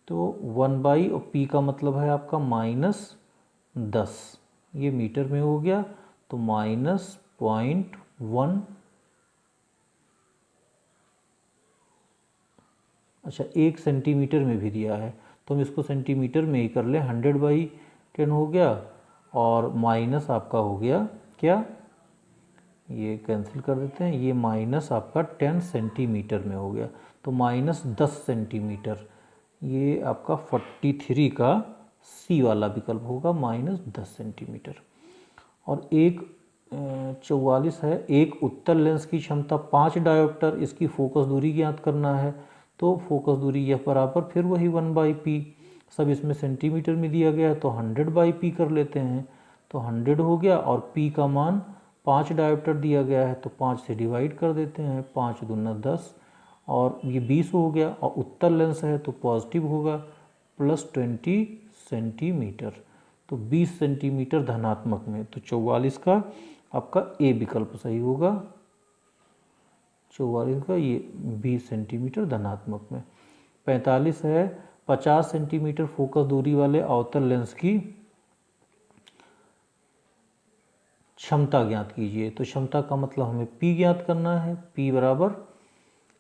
तो 1/ और P का मतलब है आपका -10, ये मीटर में हो गया। तो -0.1, अच्छा 1 सेंटीमीटर में भी दिया है तो हम इसको सेंटीमीटर में ही कर लें। 100/10 हो गया और माइनस आपका हो गया क्या? ये कैंसिल कर देते हैं, ये माइनस आपका 10 सेंटीमीटर में हो गया। तो -10 सेंटीमीटर, ये आपका 43 का सी वाला विकल्प होगा, -10 सेंटीमीटर। और एक 44 है, एक उत्तल लेंस की क्षमता 5 डायोप्टर, इसकी फोकस दूरी ज्ञात करना है। तो फोकस दूरी F बराबर फिर वही 1/P, सब इसमें सेंटीमीटर में दिया गया है तो 100/P कर लेते हैं। तो 100 हो गया और P का मान 5 डायोप्टर दिया गया है तो 5 से डिवाइड कर देते हैं। 5 दूना 10 और ये 20 हो गया, और उत्तल लेंस है तो पॉजिटिव होगा +20 सेंटीमीटर, तो 20 सेंटीमीटर धनात्मक में, तो 44 का आपका ए विकल्प सही होगा। 44 का ये 20 सेंटीमीटर धनात्मक में। 45 है 50 सेंटीमीटर फोकस दूरी वाले अवतल लेंस की क्षमता ज्ञात कीजिए। तो क्षमता का मतलब हमें P ज्ञात करना है। P बराबर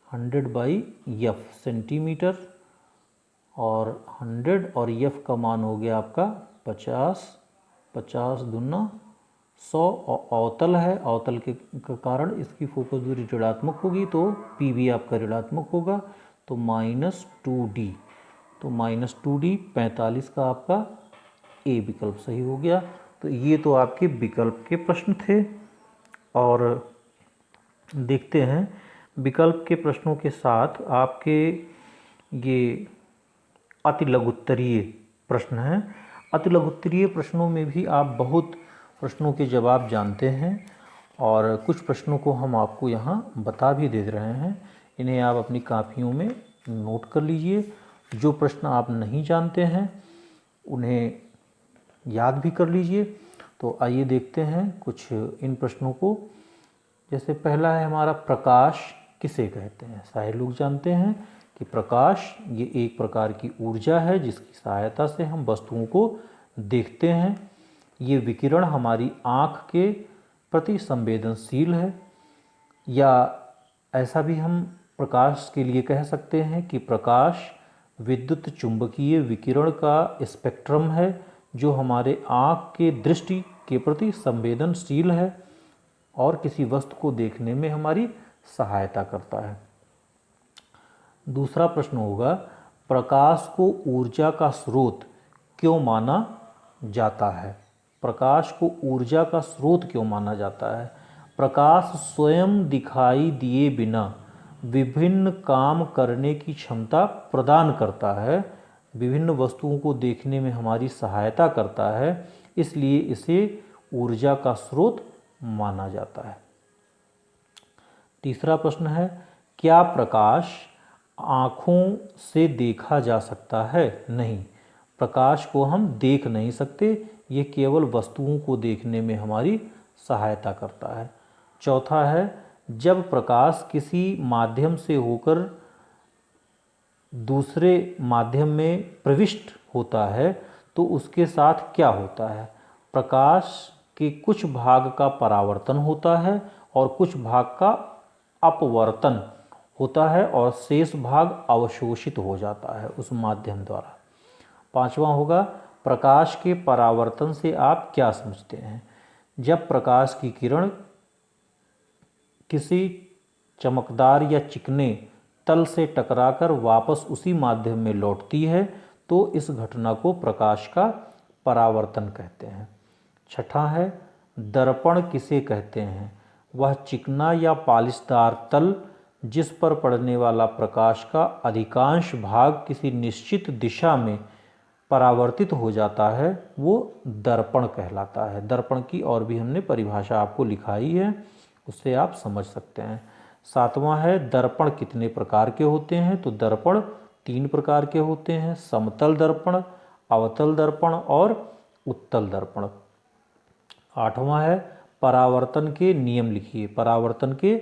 100/f सेंटीमीटर, और 100 और f का मान हो गया आपका 50, 50 दूना 100, और अवतल है, अवतल के कारण इसकी फोकस दूरी ऋणात्मक होगी, तो P भी आपका ऋणात्मक होगा, तो -2d, तो -2d 45 का आपका ए विकल्प सही हो गया। तो ये तो आपके विकल्प के प्रश्न थे। और देखते हैं विकल्प के प्रश्नों के साथ आपके ये अति लघुत्तरीय प्रश्न हैं। अति लघुत्तरीय प्रश्नों में भी आप बहुत प्रश्नों के जवाब जानते हैं, और कुछ प्रश्नों को हम आपको यहाँ बता भी दे रहे हैं। इन्हें आप अपनी कापियों में नोट कर लीजिए। जो प्रश्न आप नहीं जानते हैं उन्हें याद भी कर लीजिए। तो आइए देखते हैं कुछ इन प्रश्नों को। जैसे पहला है हमारा, प्रकाश किसे कहते हैं। सारे लोग जानते हैं कि प्रकाश ये एक प्रकार की ऊर्जा है जिसकी सहायता से हम वस्तुओं को देखते हैं। ये विकिरण हमारी आँख के प्रति संवेदनशील है, या ऐसा भी हम प्रकाश के लिए कह सकते हैं कि प्रकाश विद्युत चुंबकीय विकिरण का स्पेक्ट्रम है जो हमारे आँख के दृष्टि के प्रति संवेदनशील है और किसी वस्तु को देखने में हमारी सहायता करता है। दूसरा प्रश्न होगा, प्रकाश को ऊर्जा का स्रोत क्यों माना जाता है। प्रकाश को ऊर्जा का स्रोत क्यों माना जाता है। प्रकाश स्वयं दिखाई दिए बिना विभिन्न काम करने की क्षमता प्रदान करता है, विभिन्न वस्तुओं को देखने में हमारी सहायता करता है, इसलिए इसे ऊर्जा का स्रोत माना जाता है। तीसरा प्रश्न है, क्या प्रकाश आँखों से देखा जा सकता है। नहीं, प्रकाश को हम देख नहीं सकते, ये केवल वस्तुओं को देखने में हमारी सहायता करता है। चौथा है, जब प्रकाश किसी माध्यम से होकर दूसरे माध्यम में प्रविष्ट होता है तो उसके साथ क्या होता है। प्रकाश के कुछ भाग का परावर्तन होता है और कुछ भाग का अपवर्तन होता है, और शेष भाग अवशोषित हो जाता है उस माध्यम द्वारा। पांचवा होगा, प्रकाश के परावर्तन से आप क्या समझते हैं। जब प्रकाश की किरण किसी चमकदार या चिकने तल से टकराकर वापस उसी माध्यम में लौटती है तो इस घटना को प्रकाश का परावर्तन कहते हैं। छठा है, दर्पण किसे कहते हैं। वह चिकना या पालिशदार तल जिस पर पड़ने वाला प्रकाश का अधिकांश भाग किसी निश्चित दिशा में परावर्तित हो जाता है वो दर्पण कहलाता है। दर्पण की और भी हमने परिभाषा आपको लिखाई है, उससे आप समझ सकते हैं। सातवां है, दर्पण कितने प्रकार के होते हैं। तो दर्पण 3 प्रकार के होते हैं, समतल दर्पण, अवतल दर्पण और उत्तल दर्पण। आठवां है, परावर्तन के नियम लिखिए। परावर्तन के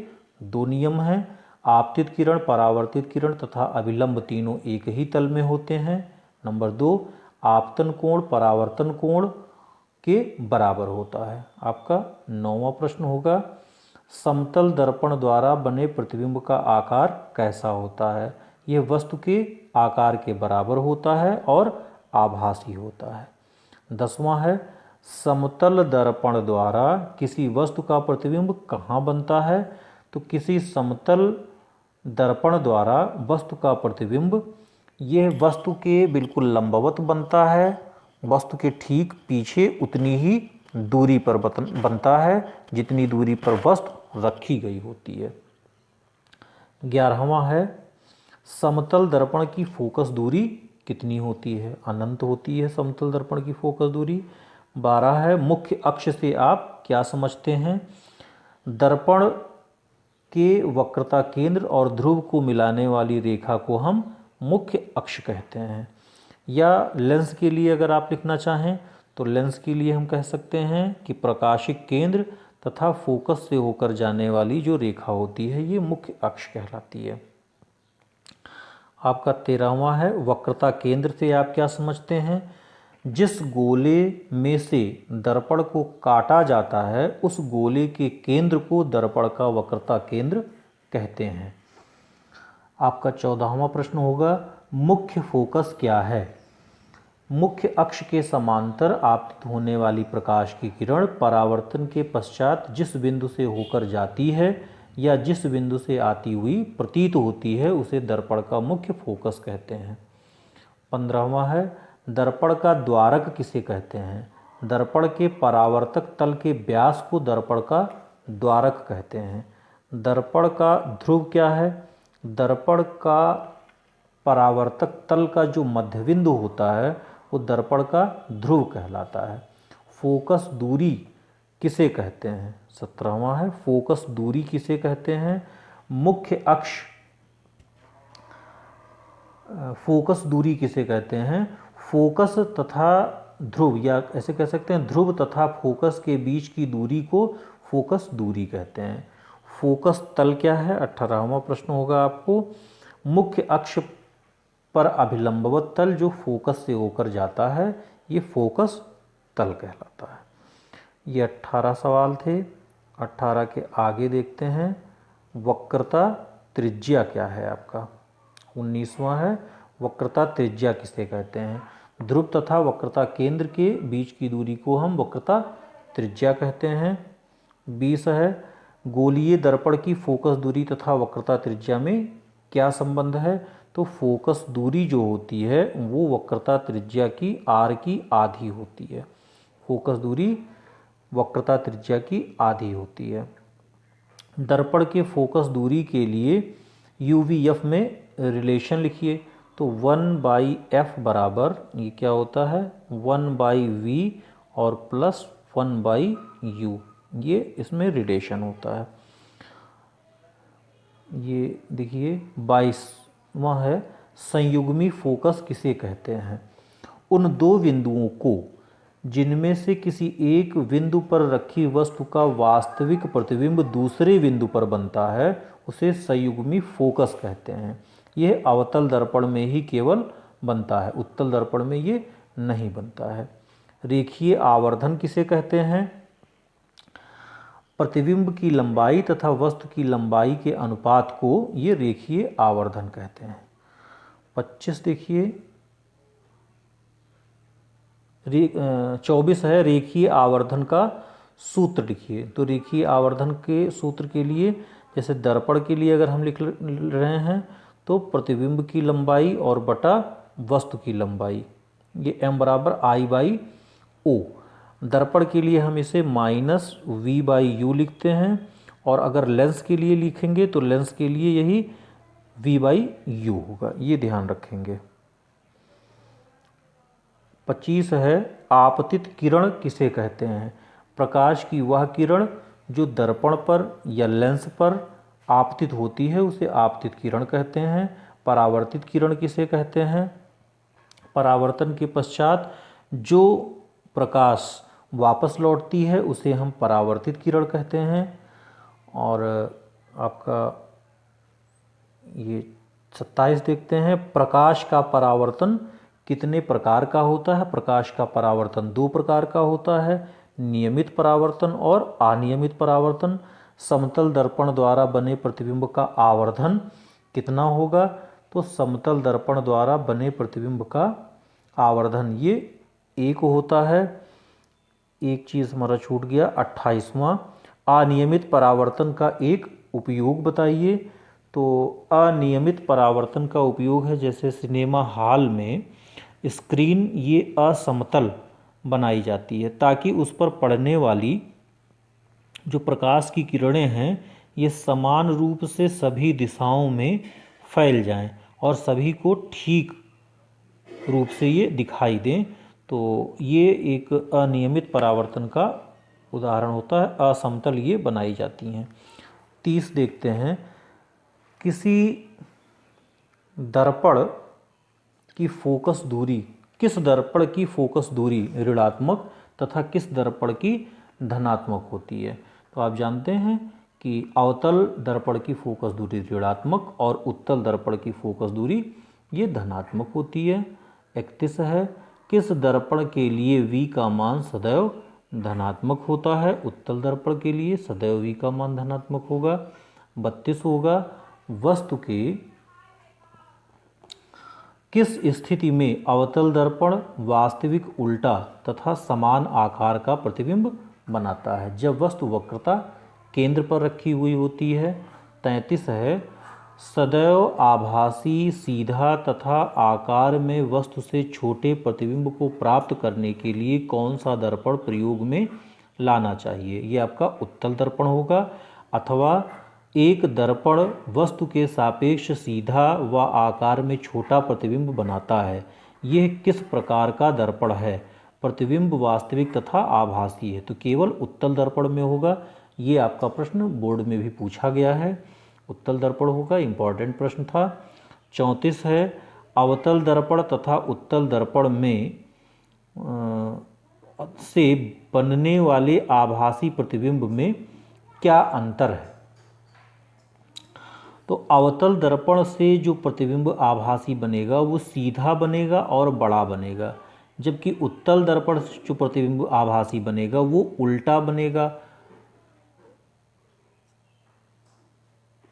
2 नियम हैं, आपतित किरण, परावर्तित किरण तथा अभिलंब तीनों एक ही तल में होते हैं। नंबर 2, आपतन कोण परावर्तन कोण के बराबर होता है। आपका 9वां प्रश्न होगा, समतल दर्पण द्वारा बने प्रतिबिंब का आकार कैसा होता है। यह वस्तु के आकार के बराबर होता है और आभासी होता है। 10वां है, समतल दर्पण द्वारा किसी वस्तु का प्रतिबिंब कहाँ बनता है। तो किसी समतल दर्पण द्वारा वस्तु का प्रतिबिंब यह वस्तु के बिल्कुल लंबवत बनता है, वस्तु के ठीक पीछे उतनी ही दूरी पर बनता है जितनी दूरी पर वस्तु रखी गई होती है। 11वां है, समतल दर्पण की फोकस दूरी कितनी होती है। अनंत होती है समतल दर्पण की फोकस दूरी। 12 है, मुख्य अक्ष से आप क्या समझते हैं। दर्पण के वक्रता केंद्र और ध्रुव को मिलाने वाली रेखा को हम मुख्य अक्ष कहते हैं। या लेंस के लिए अगर आप लिखना चाहें तो लेंस के लिए हम कह सकते हैं कि प्रकाशिक केंद्र तथा फोकस से होकर जाने वाली जो रेखा होती है ये मुख्य अक्ष कहलाती है। आपका 13वां है वक्रता केंद्र से आप क्या समझते हैं? जिस गोले में से दर्पण को काटा जाता है उस गोले के केंद्र को दर्पण का वक्रता केंद्र कहते हैं। आपका 14वां प्रश्न होगा मुख्य फोकस क्या है? मुख्य अक्ष के समांतर आपतित होने वाली प्रकाश की किरण परावर्तन के पश्चात जिस बिंदु से होकर जाती है या जिस बिंदु से आती हुई प्रतीत होती है उसे दर्पण का मुख्य फोकस कहते हैं। 15वां है दर्पण का द्वारक किसे कहते हैं? दर्पण के परावर्तक तल के व्यास को दर्पण का द्वारक कहते हैं। दर्पण का ध्रुव क्या है? दर्पण का परावर्तक तल का जो मध्यबिंदु होता है वो दर्पण का ध्रुव कहलाता है। फोकस दूरी किसे कहते हैं? 17वां है फोकस दूरी किसे कहते हैं? मुख्य अक्ष फोकस दूरी किसे कहते हैं? फोकस तथा ध्रुव या ऐसे कह सकते हैं ध्रुव तथा फोकस के बीच की दूरी को फोकस दूरी कहते हैं। फोकस तल क्या है? 18वां प्रश्न होगा आपको मुख्य अक्ष पर अभिलंबवत तल जो फोकस से होकर जाता है ये फोकस तल कहलाता है। ये 18 सवाल थे। 18 के आगे देखते हैं वक्रता त्रिज्या क्या है आपका। 19वां है वक्रता त्रिज्या किसे कहते हैं? ध्रुव तथा वक्रता केंद्र के बीच की दूरी को हम वक्रता त्रिज्या कहते हैं। 20 है गोलीय दर्पण की फोकस दूरी तथा वक्रता त्रिज्या में क्या संबंध है? तो फोकस दूरी जो होती है वो वक्रता त्रिज्या की r की आधी होती है। फोकस दूरी वक्रता त्रिज्या की आधी होती है। दर्पण के फोकस दूरी के लिए UVF में रिलेशन लिखिए तो 1/f बराबर ये क्या होता है 1/v और प्लस 1/u ये इसमें रिलेशन होता है। ये देखिए 22वां है संयुग्मी फोकस किसे कहते हैं? उन दो बिंदुओं को जिनमें से किसी एक बिंदु पर रखी वस्तु का वास्तविक प्रतिबिंब दूसरे बिंदु पर बनता है उसे संयुग्मी फोकस कहते हैं। यह अवतल दर्पण में ही केवल बनता है, उत्तल दर्पण में ये नहीं बनता है। रेखीय आवर्धन किसे कहते हैं? प्रतिबिंब की लंबाई तथा वस्तु की लंबाई के अनुपात को ये रेखीय आवर्धन कहते हैं। 25 देखिए 24 है रेखीय आवर्धन का सूत्र लिखिए। तो रेखीय आवर्धन के सूत्र के लिए जैसे दर्पण के लिए अगर हम लिख रहे हैं तो प्रतिबिंब की लंबाई और बटा वस्तु की लंबाई ये m बराबर I/O। दर्पण के लिए हम इसे -v/u लिखते हैं और अगर लेंस के लिए लिखेंगे तो लेंस के लिए यही v/u होगा, ये ध्यान रखेंगे। 25 है आपतित किरण किसे कहते हैं? प्रकाश की वह किरण जो दर्पण पर या लेंस पर आपतित होती है उसे आपतित किरण कहते हैं। परावर्तित किरण किसे कहते हैं? परावर्तन के पश्चात जो प्रकाश वापस लौटती है उसे हम परावर्तित किरण कहते हैं। और आपका ये 27 देखते हैं प्रकाश का परावर्तन कितने प्रकार का होता है? प्रकाश का परावर्तन 2 प्रकार का होता है, नियमित परावर्तन और अनियमित परावर्तन। समतल दर्पण द्वारा बने प्रतिबिंब का आवर्धन कितना होगा? तो समतल दर्पण द्वारा बने प्रतिबिंब का आवर्धन ये 1 होता है। एक चीज़ हमारा छूट गया 28वां अनियमित परावर्तन का एक उपयोग बताइए। तो अनियमित परावर्तन का उपयोग है जैसे सिनेमा हॉल में स्क्रीन ये असमतल बनाई जाती है ताकि उस पर पड़ने वाली जो प्रकाश की किरणें हैं ये समान रूप से सभी दिशाओं में फैल जाएं और सभी को ठीक रूप से ये दिखाई दें। तो ये एक अनियमित परावर्तन का उदाहरण होता है, असमतल ये बनाई जाती हैं। 30 देखते हैं। किसी दर्पण की फोकस दूरी, किस दर्पण की फोकस दूरी ऋणात्मक तथा किस दर्पण की धनात्मक होती है? तो आप जानते हैं कि अवतल दर्पण की फोकस दूरी ऋणात्मक और उत्तल दर्पण की फोकस दूरी ये धनात्मक होती है। 31 है, किस दर्पण के लिए v का मान सदैव धनात्मक होता है? उत्तल दर्पण के लिए सदैव v का मान धनात्मक होगा। 32 होगा, वस्तु के किस स्थिति में अवतल दर्पण वास्तविक उल्टा तथा समान आकार का प्रतिबिंब बनाता है? जब वस्तु वक्रता केंद्र पर रखी हुई होती है। 33 है, सदैव आभासी सीधा तथा आकार में वस्तु से छोटे प्रतिबिंब को प्राप्त करने के लिए कौन सा दर्पण प्रयोग में लाना चाहिए? ये आपका उत्तल दर्पण होगा। अथवा एक दर्पण वस्तु के सापेक्ष सीधा व आकार में छोटा प्रतिबिंब बनाता है, यह किस प्रकार का दर्पण है? प्रतिबिंब वास्तविक तथा आभासी है, तो केवल उत्तल दर्पण में होगा। ये आपका प्रश्न बोर्ड में भी पूछा गया है, उत्तल दर्पण होगा, इंपॉर्टेंट प्रश्न था। 34 है, अवतल दर्पण तथा उत्तल दर्पण में से बनने वाले आभासी प्रतिबिंब में क्या अंतर है? तो अवतल दर्पण से जो प्रतिबिंब आभासी बनेगा वो सीधा बनेगा और बड़ा बनेगा, जबकि उत्तल दर्पण से जो प्रतिबिंब आभासी बनेगा वो उल्टा बनेगा।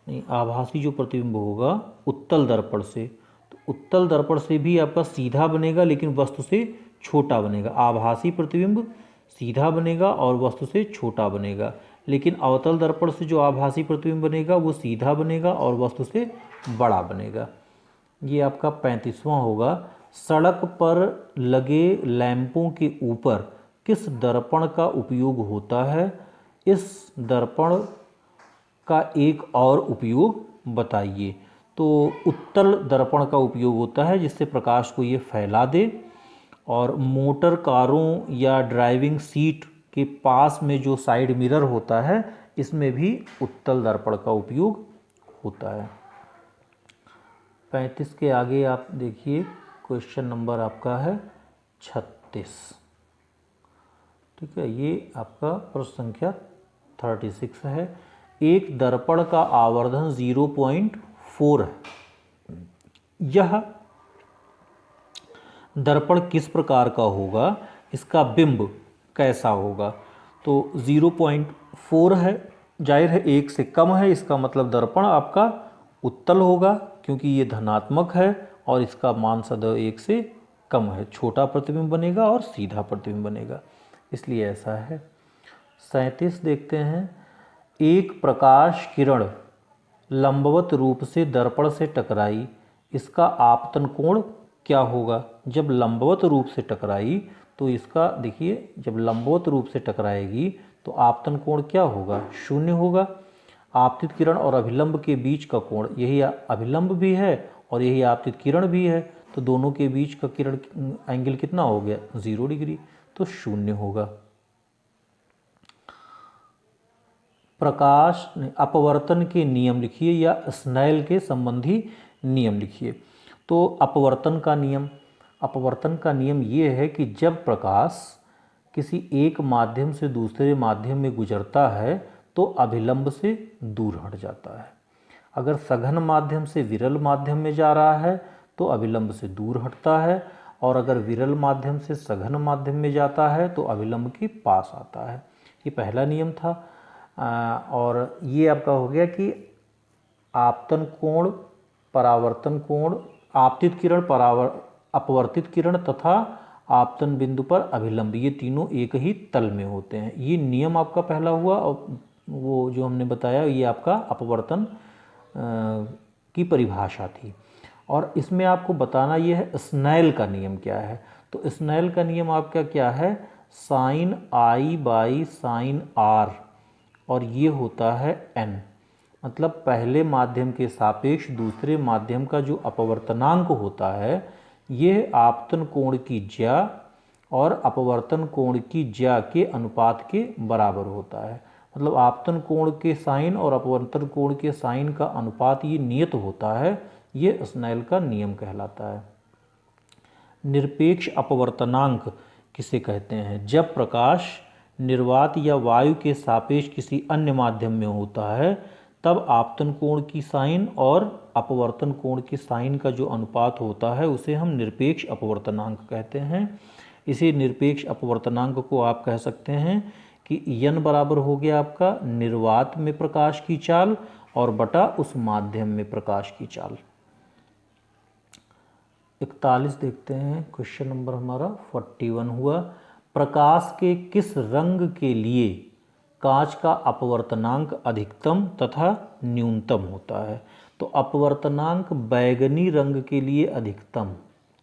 नहीं, आभासी जो प्रतिबिंब होगा उत्तल दर्पण से, तो उत्तल दर्पण से भी आपका सीधा बनेगा लेकिन वस्तु से छोटा बनेगा। आभासी प्रतिबिंब सीधा बनेगा और वस्तु से छोटा बनेगा, लेकिन अवतल दर्पण से जो आभासी प्रतिबिंब बनेगा वो सीधा बनेगा और वस्तु से बड़ा बनेगा। ये आपका 35वां होगा, सड़क पर लगे लैंपों के ऊपर किस दर्पण का उपयोग होता है? इस दर्पण का एक और उपयोग बताइए। तो उत्तल दर्पण का उपयोग होता है जिससे प्रकाश को ये फैला दे, और मोटर कारों या ड्राइविंग सीट के पास में जो साइड मिरर होता है इसमें भी उत्तल दर्पण का उपयोग होता है। 35 के आगे आप देखिए, क्वेश्चन नंबर आपका है 36। ठीक है, ये आपका प्रश्न संख्या 36 है। एक दर्पण का आवर्धन 0.4 है, यह दर्पण किस प्रकार का होगा? इसका बिंब कैसा होगा? तो 0.4 है, जाहिर है 1 से कम है, इसका मतलब दर्पण आपका उत्तल होगा क्योंकि ये धनात्मक है और इसका मान सदैव 1 से कम है, छोटा प्रतिबिंब बनेगा और सीधा प्रतिबिंब बनेगा, इसलिए ऐसा है। 37 देखते हैं, एक प्रकाश किरण लंबवत रूप से दर्पण से टकराई, इसका आपतन कोण क्या होगा? जब लंबवत रूप से टकराई तो इसका देखिए, जब लंबवत रूप से टकराएगी तो आपतन कोण क्या होगा? 0 होगा। आपतित किरण और अभिलंब के बीच का कोण, यही अभिलंब भी है और यही आपतित किरण भी है, तो दोनों के बीच का किरण एंगल कितना हो गया? 0 डिग्री, तो 0 होगा। प्रकाश अपवर्तन के नियम लिखिए या स्नेल के संबंधी नियम लिखिए। तो अपवर्तन का नियम ये है कि जब प्रकाश किसी एक माध्यम से दूसरे माध्यम में गुजरता है तो अभिलंब से दूर हट जाता है। अगर सघन माध्यम से विरल माध्यम में जा रहा है तो अभिलंब से दूर हटता है, और अगर विरल माध्यम से सघन माध्यम में जाता है तो अभिलंब के पास आता है। ये पहला नियम था। और ये आपका हो गया कि आपतन कोण, परावर्तन कोण, आपतित किरण, अपवर्तित किरण तथा आपतन बिंदु पर अभिलंब, ये तीनों एक ही तल में होते हैं। ये नियम आपका पहला हुआ, और वो जो हमने बताया ये आपका अपवर्तन की परिभाषा थी। और इसमें आपको बताना ये है स्नेल का नियम क्या है। तो स्नेल का नियम आपका क्या है? Sine i by sine r, और ये होता है n, मतलब पहले माध्यम के सापेक्ष दूसरे माध्यम का जो अपवर्तनांक होता है ये आपतन कोण की ज्या और अपवर्तन कोण की ज्या के अनुपात के बराबर होता है। मतलब आपतन कोण के साइन और अपवर्तन कोण के साइन का अनुपात ये नियत होता है, ये स्नेल का नियम कहलाता है। निरपेक्ष अपवर्तनांक किसे कहते हैं? जब प्रकाश निर्वात या वायु के सापेक्ष किसी अन्य माध्यम में होता है तब आपतन कोण की साइन और अपवर्तन कोण के साइन का जो अनुपात होता है उसे हम निरपेक्ष अपवर्तनांक कहते हैं। इसी निरपेक्ष अपवर्तनांक को आप कह सकते हैं कि n बराबर हो गया आपका निर्वात में प्रकाश की चाल और बटा उस माध्यम में प्रकाश की चाल। 41 देखते हैं, क्वेश्चन नंबर हमारा 41 हुआ। प्रकाश के किस रंग के लिए कांच का अपवर्तनांक अधिकतम तथा न्यूनतम होता है? तो अपवर्तनांक बैगनी रंग के लिए अधिकतम,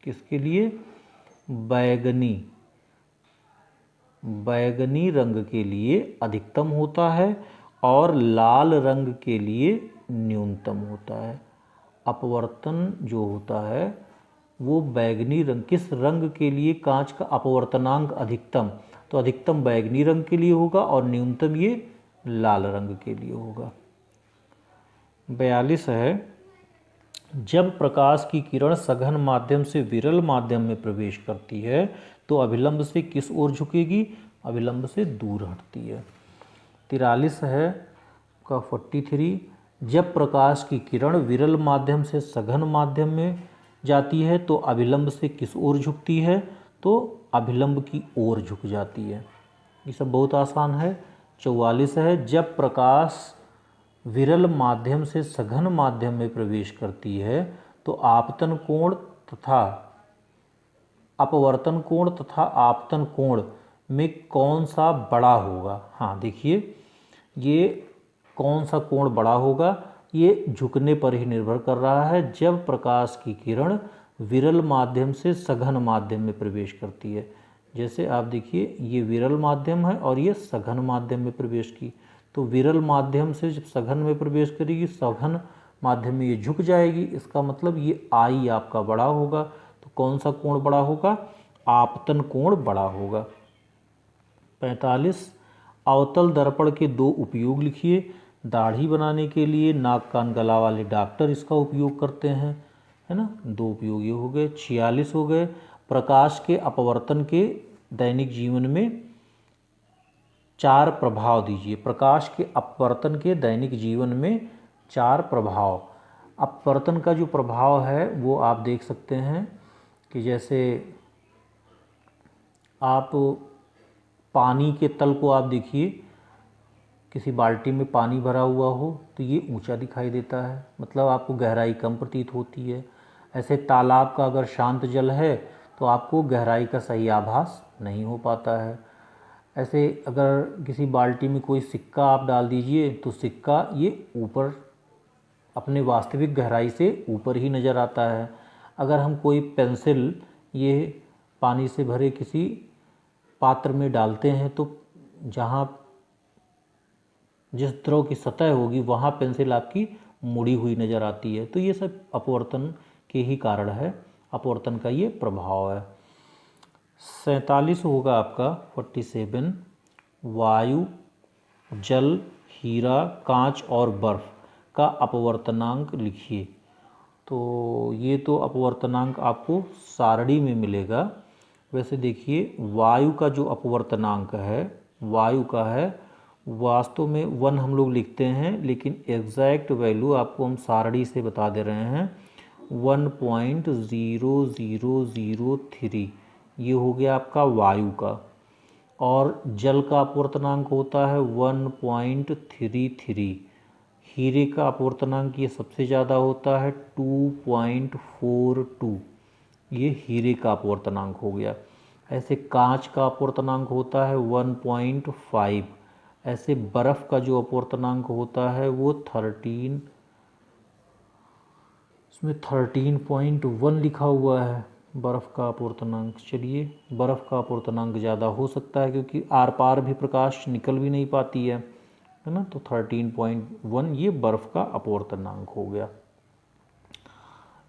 किसके लिए? बैगनी रंग के लिए अधिकतम होता है और लाल रंग के लिए न्यूनतम होता है। अपवर्तन जो होता है वो बैगनी रंग, किस रंग के लिए कांच का अपवर्तनांक अधिकतम? तो अधिकतम बैगनी रंग के लिए होगा और न्यूनतम ये लाल रंग के लिए होगा। 42 है, जब प्रकाश की किरण सघन माध्यम से विरल माध्यम में प्रवेश करती है तो अभिलंब से किस ओर झुकेगी? अभिलंब से दूर हटती है। 43 है का 43, जब प्रकाश की किरण विरल माध्यम से सघन माध्यम में जाती है तो अभिलंब से किस ओर झुकती है? तो अभिलंब की ओर झुक जाती है। ये सब बहुत आसान है। 44 है, जब प्रकाश विरल माध्यम से सघन माध्यम में प्रवेश करती है तो आपतन कोण तथा अपवर्तन कोण तथा आपतन कोण में कौन सा बड़ा होगा? हाँ देखिए, ये कौन सा कोण बड़ा होगा ये झुकने पर ही निर्भर कर रहा है। जब प्रकाश की किरण विरल माध्यम से सघन माध्यम में प्रवेश करती है, जैसे आप देखिए ये विरल माध्यम है और ये सघन माध्यम में प्रवेश की, तो विरल माध्यम से जब सघन में प्रवेश करेगी सघन माध्यम में ये झुक जाएगी, इसका मतलब ये आई आपका बड़ा होगा। तो कौन सा कोण बड़ा होगा? आपतन कोण बड़ा होगा। 45, अवतल दर्पण के दो उपयोग लिखिए। दाढ़ी बनाने के लिए नाक कान गला वाले डॉक्टर इसका उपयोग करते हैं, है ना, दो उपयोग ये हो गए। 46 हो गए, प्रकाश के अपवर्तन के दैनिक जीवन में 4 प्रभाव दीजिए। प्रकाश के अपवर्तन के दैनिक जीवन में 4 प्रभाव। अपवर्तन का जो प्रभाव है वो आप देख सकते हैं कि जैसे आप पानी के तल को आप देखिए, किसी बाल्टी में पानी भरा हुआ हो तो ये ऊंचा दिखाई देता है, मतलब आपको गहराई कम प्रतीत होती है। ऐसे तालाब का अगर शांत जल है तो आपको गहराई का सही आभास नहीं हो पाता है। ऐसे अगर किसी बाल्टी में कोई सिक्का आप डाल दीजिए तो सिक्का ये ऊपर अपने वास्तविक गहराई से ऊपर ही नज़र आता है। अगर हम कोई पेंसिल ये पानी से भरे किसी पात्र में डालते हैं तो जहाँ जिस द्रव की सतह होगी वहाँ पेंसिल आपकी मुड़ी हुई नज़र आती है। तो ये सब अपवर्तन के ही कारण है, अपवर्तन का ये प्रभाव है। 47 होगा आपका 47, वायु, जल, हीरा, कांच और बर्फ का अपवर्तनांक लिखिए। तो ये तो अपवर्तनांक आपको सारणी में मिलेगा। वैसे देखिए वायु का जो अपवर्तनांक है वायु का है, वास्तव में 1 हम लोग लिखते हैं लेकिन एग्जैक्ट वैल्यू आपको हम सारणी से बता दे रहे हैं। 1.0003 ये हो गया आपका वायु का, और जल का अपवर्तनांक होता है 1.33। हीरे का अपवर्तनांक ये सबसे ज़्यादा होता है 2.42, ये हीरे का अपवर्तनांक हो गया। ऐसे कांच का अपवर्तनांक होता है 1.5। ऐसे बर्फ़ का जो अपवर्तनांक होता है वो 13, इसमें 13.1 लिखा हुआ है बर्फ़ का अपवर्तनांक। चलिए बर्फ़ का अपवर्तनांक ज़्यादा हो सकता है क्योंकि आर पार भी प्रकाश निकल भी नहीं पाती है ना, तो 13.1 ये बर्फ़ का अपवर्तनांक हो गया।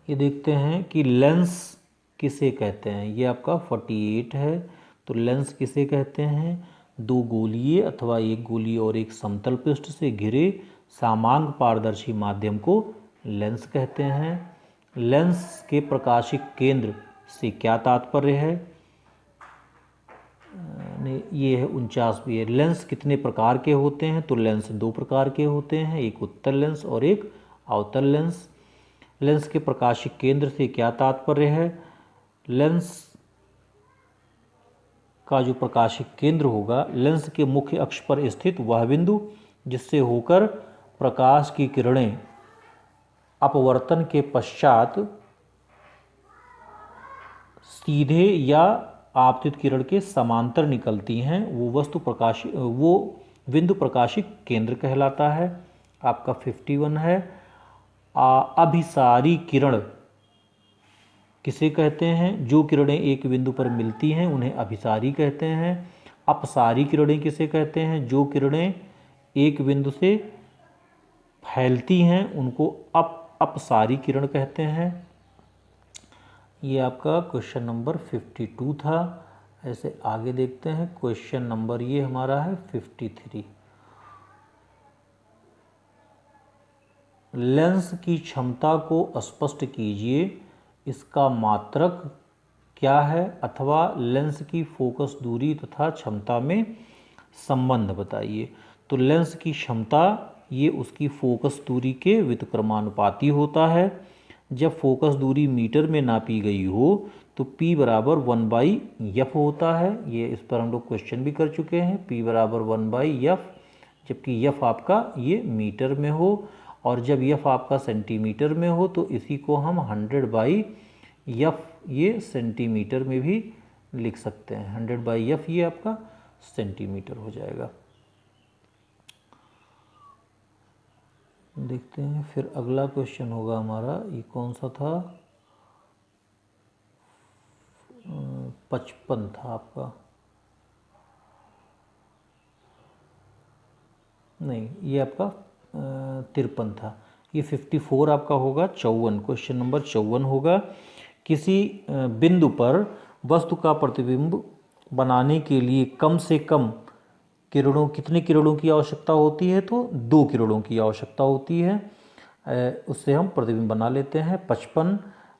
ये देखते हैं कि लेंस किसे कहते हैं, ये आपका 48 है। तो लेंस किसे कहते हैं? दो गोलीय अथवा एक गोलीय और एक समतल पृष्ठ से घिरे समांग पारदर्शी माध्यम को लेंस कहते हैं। लेंस के प्रकाशिक केंद्र से क्या तात्पर्य है? नहीं, ये है 49वीं। लेंस कितने प्रकार के होते हैं? तो लेंस दो प्रकार के होते हैं, एक उत्तल लेंस और एक अवतल लेंस। लेंस के प्रकाशिक केंद्र से क्या तात्पर्य है? लेंस का जो प्रकाशिक केंद्र होगा, लेंस के मुख्य अक्ष पर स्थित वह बिंदु जिससे होकर प्रकाश की किरणें अपवर्तन के पश्चात सीधे या आपतित किरण के समांतर निकलती हैं, वो बिंदु प्रकाशिक केंद्र कहलाता है। आपका 51 है। अभिसारी किरण किसे कहते हैं? जो किरणें एक बिंदु पर मिलती हैं उन्हें अभिसारी कहते हैं। अपसारी किरणें किसे कहते हैं? जो किरणें एक बिंदु से फैलती हैं उनको अपसारी किरण कहते हैं। ये आपका क्वेश्चन नंबर 52 था। ऐसे आगे देखते हैं। क्वेश्चन नंबर ये हमारा है 53। लेंस की क्षमता को स्पष्ट कीजिए, इसका मात्रक क्या है अथवा लेंस की फोकस दूरी तथा क्षमता में संबंध बताइए। तो लेंस की क्षमता ये उसकी फोकस दूरी के व्युत्क्रमानुपाती होता है। जब फोकस दूरी मीटर में नापी गई हो तो P बराबर 1/f होता है। ये इस पर हम लोग क्वेश्चन भी कर चुके हैं। P बराबर 1/f, जबकि f आपका ये मीटर में हो, और जब f आपका सेंटीमीटर में हो तो इसी को हम 100/f ये सेंटीमीटर में भी लिख सकते हैं। 100/f ये आपका सेंटीमीटर हो जाएगा। देखते हैं फिर अगला क्वेश्चन होगा हमारा, ये कौन सा था? 55 था आपका। नहीं, ये आपका 53 था। ये 54 आपका होगा। 54, क्वेश्चन नंबर 54 होगा। किसी बिंदु पर वस्तु का प्रतिबिंब बनाने के लिए कम से कम कितने किरणों की आवश्यकता होती है? तो 2 किरणों की आवश्यकता होती है। उससे हम प्रतिबिंब बना लेते हैं। 55,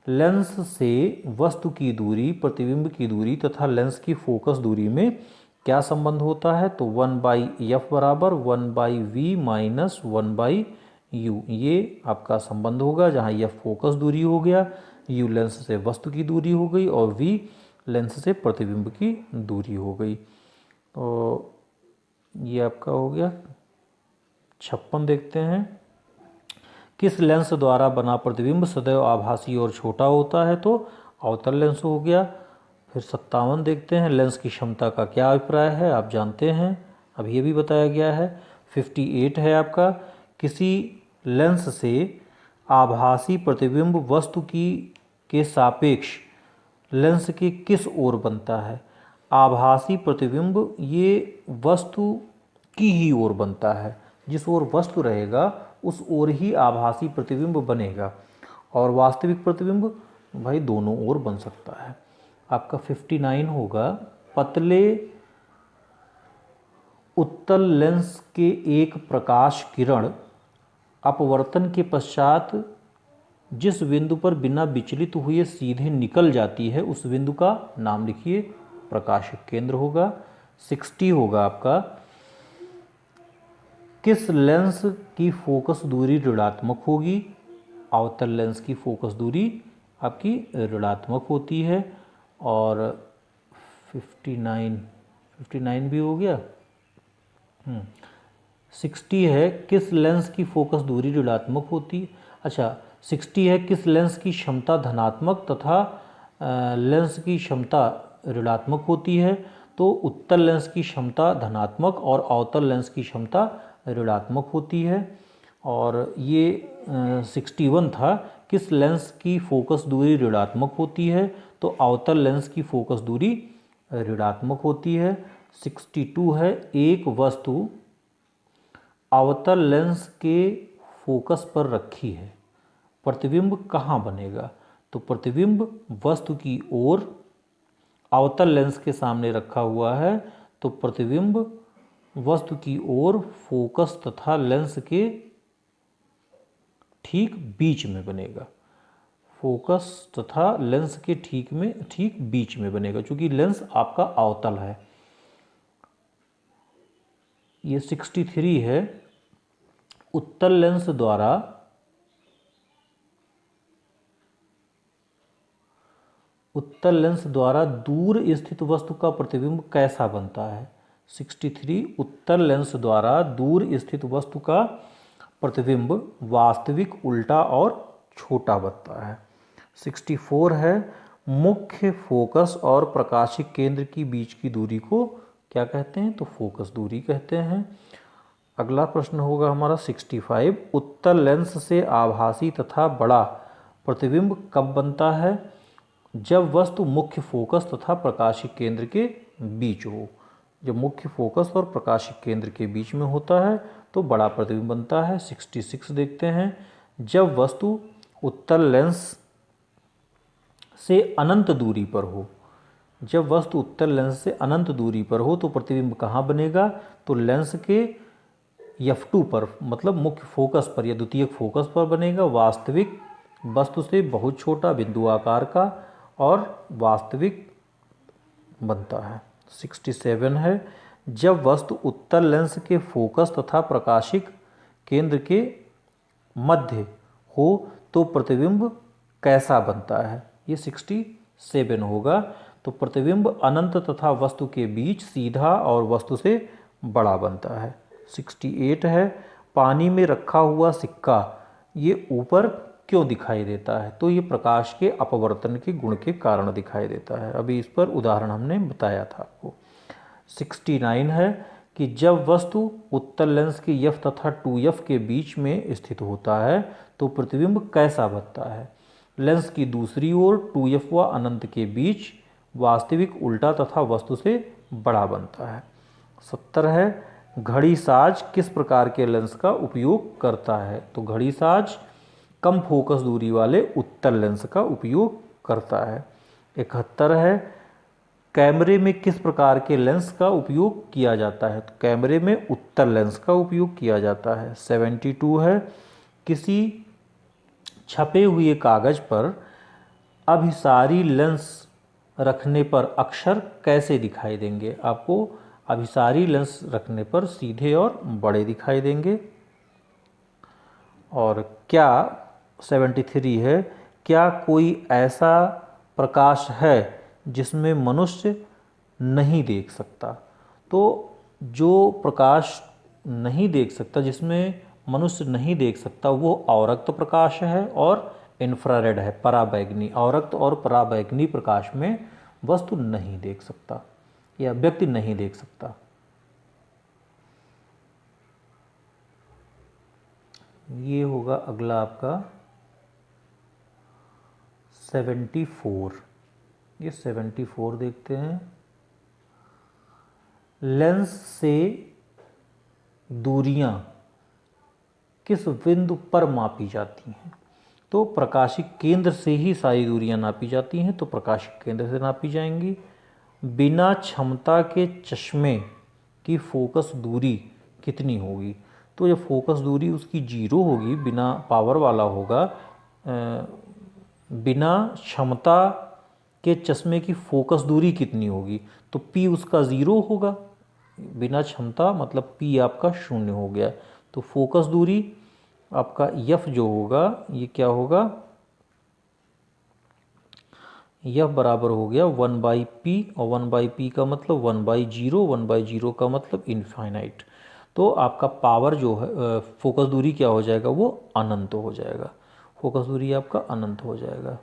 लेंस से वस्तु की दूरी, प्रतिबिंब की दूरी तथा लेंस की फोकस दूरी में क्या संबंध होता है? तो 1/f बराबर 1/v माइनस 1/u, ये आपका संबंध होगा, जहाँ f फोकस दूरी हो गया, u लेंस से वस्तु की दूरी हो गई और v लेंस से प्रतिबिंब की दूरी हो गई। तो ये आपका हो गया। 56 देखते हैं। किस लेंस द्वारा बना प्रतिबिंब सदैव आभासी और छोटा होता है? तो अवतल लेंस हो गया। फिर 57 देखते हैं। लेंस की क्षमता का क्या अभिप्राय है? आप जानते हैं, अब ये भी बताया गया है। 58 है आपका, किसी लेंस से आभासी प्रतिबिंब वस्तु के सापेक्ष लेंस के किस ओर बनता है? आभासी प्रतिबिंब ये वस्तु की ही ओर बनता है। जिस ओर वस्तु रहेगा उस ओर ही आभासी प्रतिबिंब बनेगा, और वास्तविक प्रतिबिंब भाई दोनों ओर बन सकता है। आपका 59 होगा। पतले उत्तल लेंस के एक प्रकाश किरण अपवर्तन के पश्चात जिस बिंदु पर बिना विचलित हुए सीधे निकल जाती है उस बिंदु का नाम लिखिए। प्रकाशिक केंद्र होगा। 60 होगा आपका, किस लेंस की फोकस दूरी ऋणात्मक होगी? अवतल लेंस की फोकस दूरी आपकी ऋणात्मक होती है। और 59 भी हो गया। 60 है, किस लेंस की फोकस दूरी ऋणात्मक होती? अच्छा, 60 है, किस लेंस की क्षमता धनात्मक तथा लेंस की क्षमता ऋणात्मक होती है? तो उत्तल लेंस की क्षमता धनात्मक और अवतल लेंस की क्षमता ऋणात्मक होती है। और ये 61 था, किस लेंस की फोकस दूरी ऋणात्मक होती है? तो अवतल लेंस की फोकस दूरी ऋणात्मक होती है। 62 है, एक वस्तु अवतल लेंस के फोकस पर रखी है, प्रतिबिंब कहाँ बनेगा? तो प्रतिबिंब वस्तु की ओर अवतल लेंस के सामने रखा हुआ है तो प्रतिबिंब वस्तु की ओर फोकस तथा लेंस के ठीक बीच में बनेगा। फोकस तथा लेंस के ठीक बीच में बनेगा, क्योंकि लेंस आपका अवतल है। ये 63 है। उत्तल लेंस द्वारा दूर स्थित वस्तु का प्रतिबिंब कैसा बनता है। 63 उत्तल लेंस द्वारा दूर स्थित वस्तु का प्रतिबिंब वास्तविक उल्टा और छोटा बनता है। 64 है। मुख्य फोकस और प्रकाशिक केंद्र की बीच की दूरी को क्या कहते हैं, तो फोकस दूरी कहते हैं। अगला प्रश्न होगा हमारा 65। उत्तल लेंस से आभासी तथा बड़ा प्रतिबिंब कब बनता है। जब वस्तु मुख्य फोकस तथा प्रकाशिक केंद्र के बीच हो। जब मुख्य फोकस और प्रकाशिक केंद्र के बीच में होता है तो बड़ा प्रतिबिंब बनता है। 66 देखते हैं। जब वस्तु उत्तल लेंस से अनंत दूरी पर हो। जब वस्तु उत्तल लेंस से अनंत दूरी पर हो तो प्रतिबिंब कहाँ बनेगा, तो लेंस के F2 पर, मतलब मुख्य फोकस पर या द्वितीयक फोकस पर बनेगा। वास्तविक वस्तु से बहुत छोटा बिंदु आकार का और वास्तविक बनता है। 67 है। जब वस्तु उत्तल लेंस के फोकस तथा प्रकाशिक केंद्र के मध्य हो तो प्रतिबिंब कैसा बनता है। ये 67 होगा। तो प्रतिबिंब अनंत तथा वस्तु के बीच सीधा और वस्तु से बड़ा बनता है। 68 है। पानी में रखा हुआ सिक्का ये ऊपर क्यों दिखाई देता है, तो ये प्रकाश के अपवर्तन के गुण के कारण दिखाई देता है। अभी इस पर उदाहरण हमने बताया था आपको। 69 है कि जब वस्तु उत्तल लेंस के F तथा 2F के बीच में स्थित होता है तो प्रतिबिंब कैसा बनता है। लेंस की दूसरी ओर 2F व अनंत के बीच वास्तविक उल्टा तथा वस्तु से बड़ा बनता है। 70 है। घड़ी साज किस प्रकार के लेंस का उपयोग करता है, तो घड़ी साज कम फोकस दूरी वाले उत्तल लेंस का उपयोग करता है। 71 है। कैमरे में किस प्रकार के लेंस का उपयोग किया जाता है, तो कैमरे में उत्तल लेंस का उपयोग किया जाता है। 72 है। किसी छपे हुए कागज पर अभिसारी लेंस रखने पर अक्षर कैसे दिखाई देंगे। आपको अभिसारी लेंस रखने पर सीधे और बड़े दिखाई देंगे। और क्या 73 है। क्या कोई ऐसा प्रकाश है जिसमें मनुष्य नहीं देख सकता, तो जो प्रकाश नहीं देख सकता, जिसमें मनुष्य नहीं देख सकता, वो अवरक्त प्रकाश है और इंफ्रारेड है, पराबैंगनी। अवरक्त और पराबैंगनी प्रकाश में वस्तु नहीं देख सकता या व्यक्ति नहीं देख सकता। ये होगा अगला आपका 74। ये 74 देखते हैं। लेंस से दूरियां किस बिंदु पर मापी जाती हैं, तो प्रकाशिक केंद्र से ही सारी दूरियां नापी जाती हैं, तो प्रकाशिक केंद्र से नापी जाएंगी। बिना क्षमता के चश्मे की फोकस दूरी कितनी होगी, तो जब फोकस दूरी उसकी 0 होगी, बिना पावर वाला होगा, बिना क्षमता के चश्मे की फोकस दूरी कितनी होगी, तो P उसका 0 होगा। बिना क्षमता मतलब P आपका 0 हो गया। तो फोकस दूरी आपका F जो होगा ये क्या होगा, F बराबर हो गया 1/P, और 1/P का मतलब 1/0, 1/0 का मतलब इनफाइनाइट। तो आपका पावर जो है, फोकस दूरी क्या हो जाएगा, वो अनंत हो जाएगा। फोकस दूरी आपका अनंत हो जाएगा।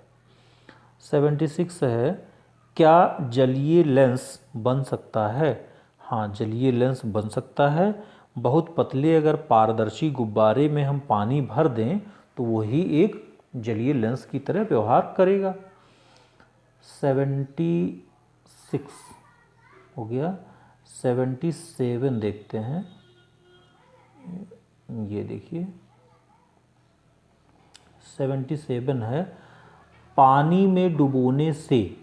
76 है। क्या जलीय लेंस बन सकता है। हाँ, जलीय लेंस बन सकता है। बहुत पतले अगर पारदर्शी गुब्बारे में हम पानी भर दें तो वही एक जलीय लेंस की तरह व्यवहार करेगा। 76 हो गया। 77 देखते हैं। ये देखिए 77 है। पानी में डुबोने से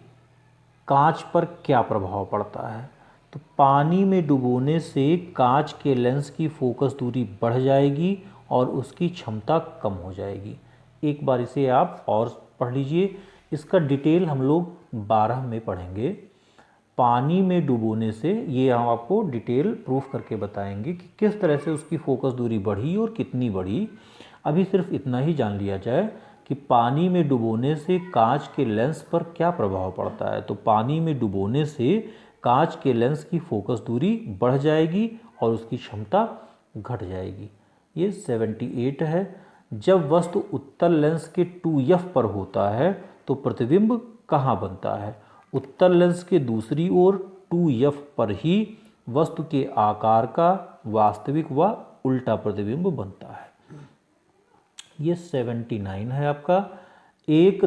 कांच पर क्या प्रभाव पड़ता है, तो पानी में डुबोने से कांच के लेंस की फोकस दूरी बढ़ जाएगी और उसकी क्षमता कम हो जाएगी। एक बार इसे आप और पढ़ लीजिए, इसका डिटेल हम लोग 12 में पढ़ेंगे। पानी में डुबोने से, ये हम आपको डिटेल प्रूफ करके बताएंगे कि किस तरह से उसकी फोकस दूरी बढ़ी और कितनी बढ़ी। अभी सिर्फ इतना ही जान लिया जाए कि पानी में डुबोने से कांच के लेंस पर क्या प्रभाव पड़ता है। तो पानी में डुबोने से कांच के लेंस की फोकस दूरी बढ़ जाएगी और उसकी क्षमता घट जाएगी। ये 78 है। जब वस्तु उत्तल लेंस के 2f पर होता है तो प्रतिबिंब कहाँ बनता है? उत्तल लेंस के दूसरी ओर 2f पर ही वस्तु के आकार का वास्तविक व उल्टा प्रतिबिंब बनता है। ये 79 है आपका। एक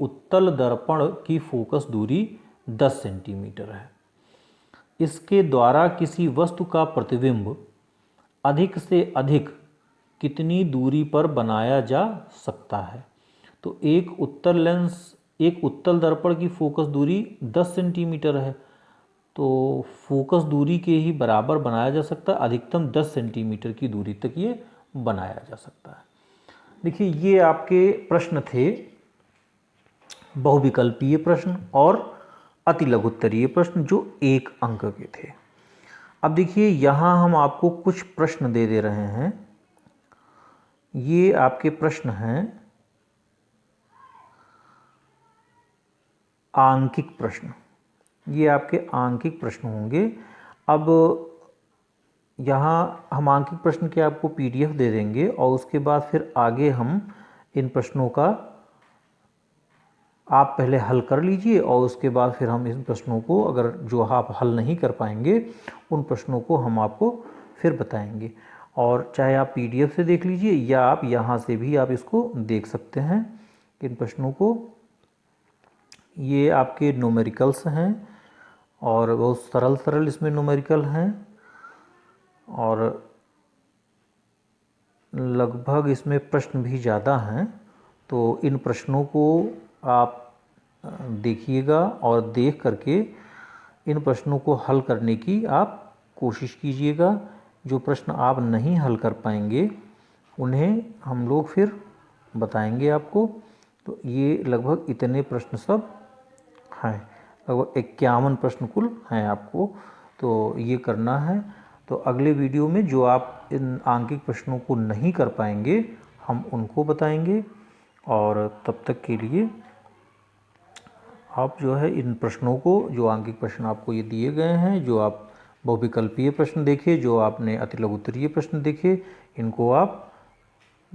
उत्तल दर्पण की फोकस दूरी 10 सेंटीमीटर है। इसके द्वारा किसी वस्तु का प्रतिबिंब अधिक से अधिक कितनी दूरी पर बनाया जा सकता है? तो एक उत्तल दर्पण की फोकस दूरी 10 सेंटीमीटर है, तो फोकस दूरी के ही बराबर बनाया जा सकता है। अधिकतम 10 सेंटीमीटर की दूरी तक ये बनाया जा सकता है। देखिए, ये आपके प्रश्न थे बहुविकल्पीय प्रश्न और अति लघुत्तरीय प्रश्न जो 1 अंक के थे। अब देखिए, यहाँ हम आपको कुछ प्रश्न दे रहे हैं। ये आपके प्रश्न हैं आंकिक प्रश्न, ये आपके आंकिक प्रश्न होंगे। अब यहाँ हम आंकिक प्रश्न के आपको PDF दे देंगे और उसके बाद फिर आगे हम इन प्रश्नों का आप पहले हल कर लीजिए और उसके बाद फिर हम इन प्रश्नों को, अगर जो आप हल नहीं कर पाएंगे उन प्रश्नों को हम आपको फिर बताएंगे। और चाहे आप PDF से देख लीजिए या आप यहाँ से भी आप इसको देख सकते हैं इन प्रश्नों को। ये आपके न्यूमेरिकल्स हैं और बहुत सरल इसमें न्यूमेरिकल हैं और लगभग इसमें प्रश्न भी ज़्यादा हैं। तो इन प्रश्नों को आप देखिएगा और देख करके इन प्रश्नों को हल करने की आप कोशिश कीजिएगा। जो प्रश्न आप नहीं हल कर पाएंगे उन्हें हम लोग फिर बताएंगे आपको। तो ये लगभग इतने प्रश्न सब हैं, लगभग 51 प्रश्न कुल हैं आपको, तो ये करना है। तो अगले वीडियो में जो आप इन आंकिक प्रश्नों को नहीं कर पाएंगे हम उनको बताएंगे। और तब तक के लिए आप जो है इन प्रश्नों को, जो आंकिक प्रश्न आपको ये दिए गए हैं, जो आप बहुविकल्पीय प्रश्न देखे, जो आपने अति लघुत्तरीय प्रश्न देखे, इनको आप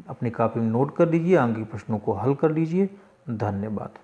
अपनी कॉपी में नोट कर लीजिए, आंकिक प्रश्नों को हल कर लीजिए। धन्यवाद।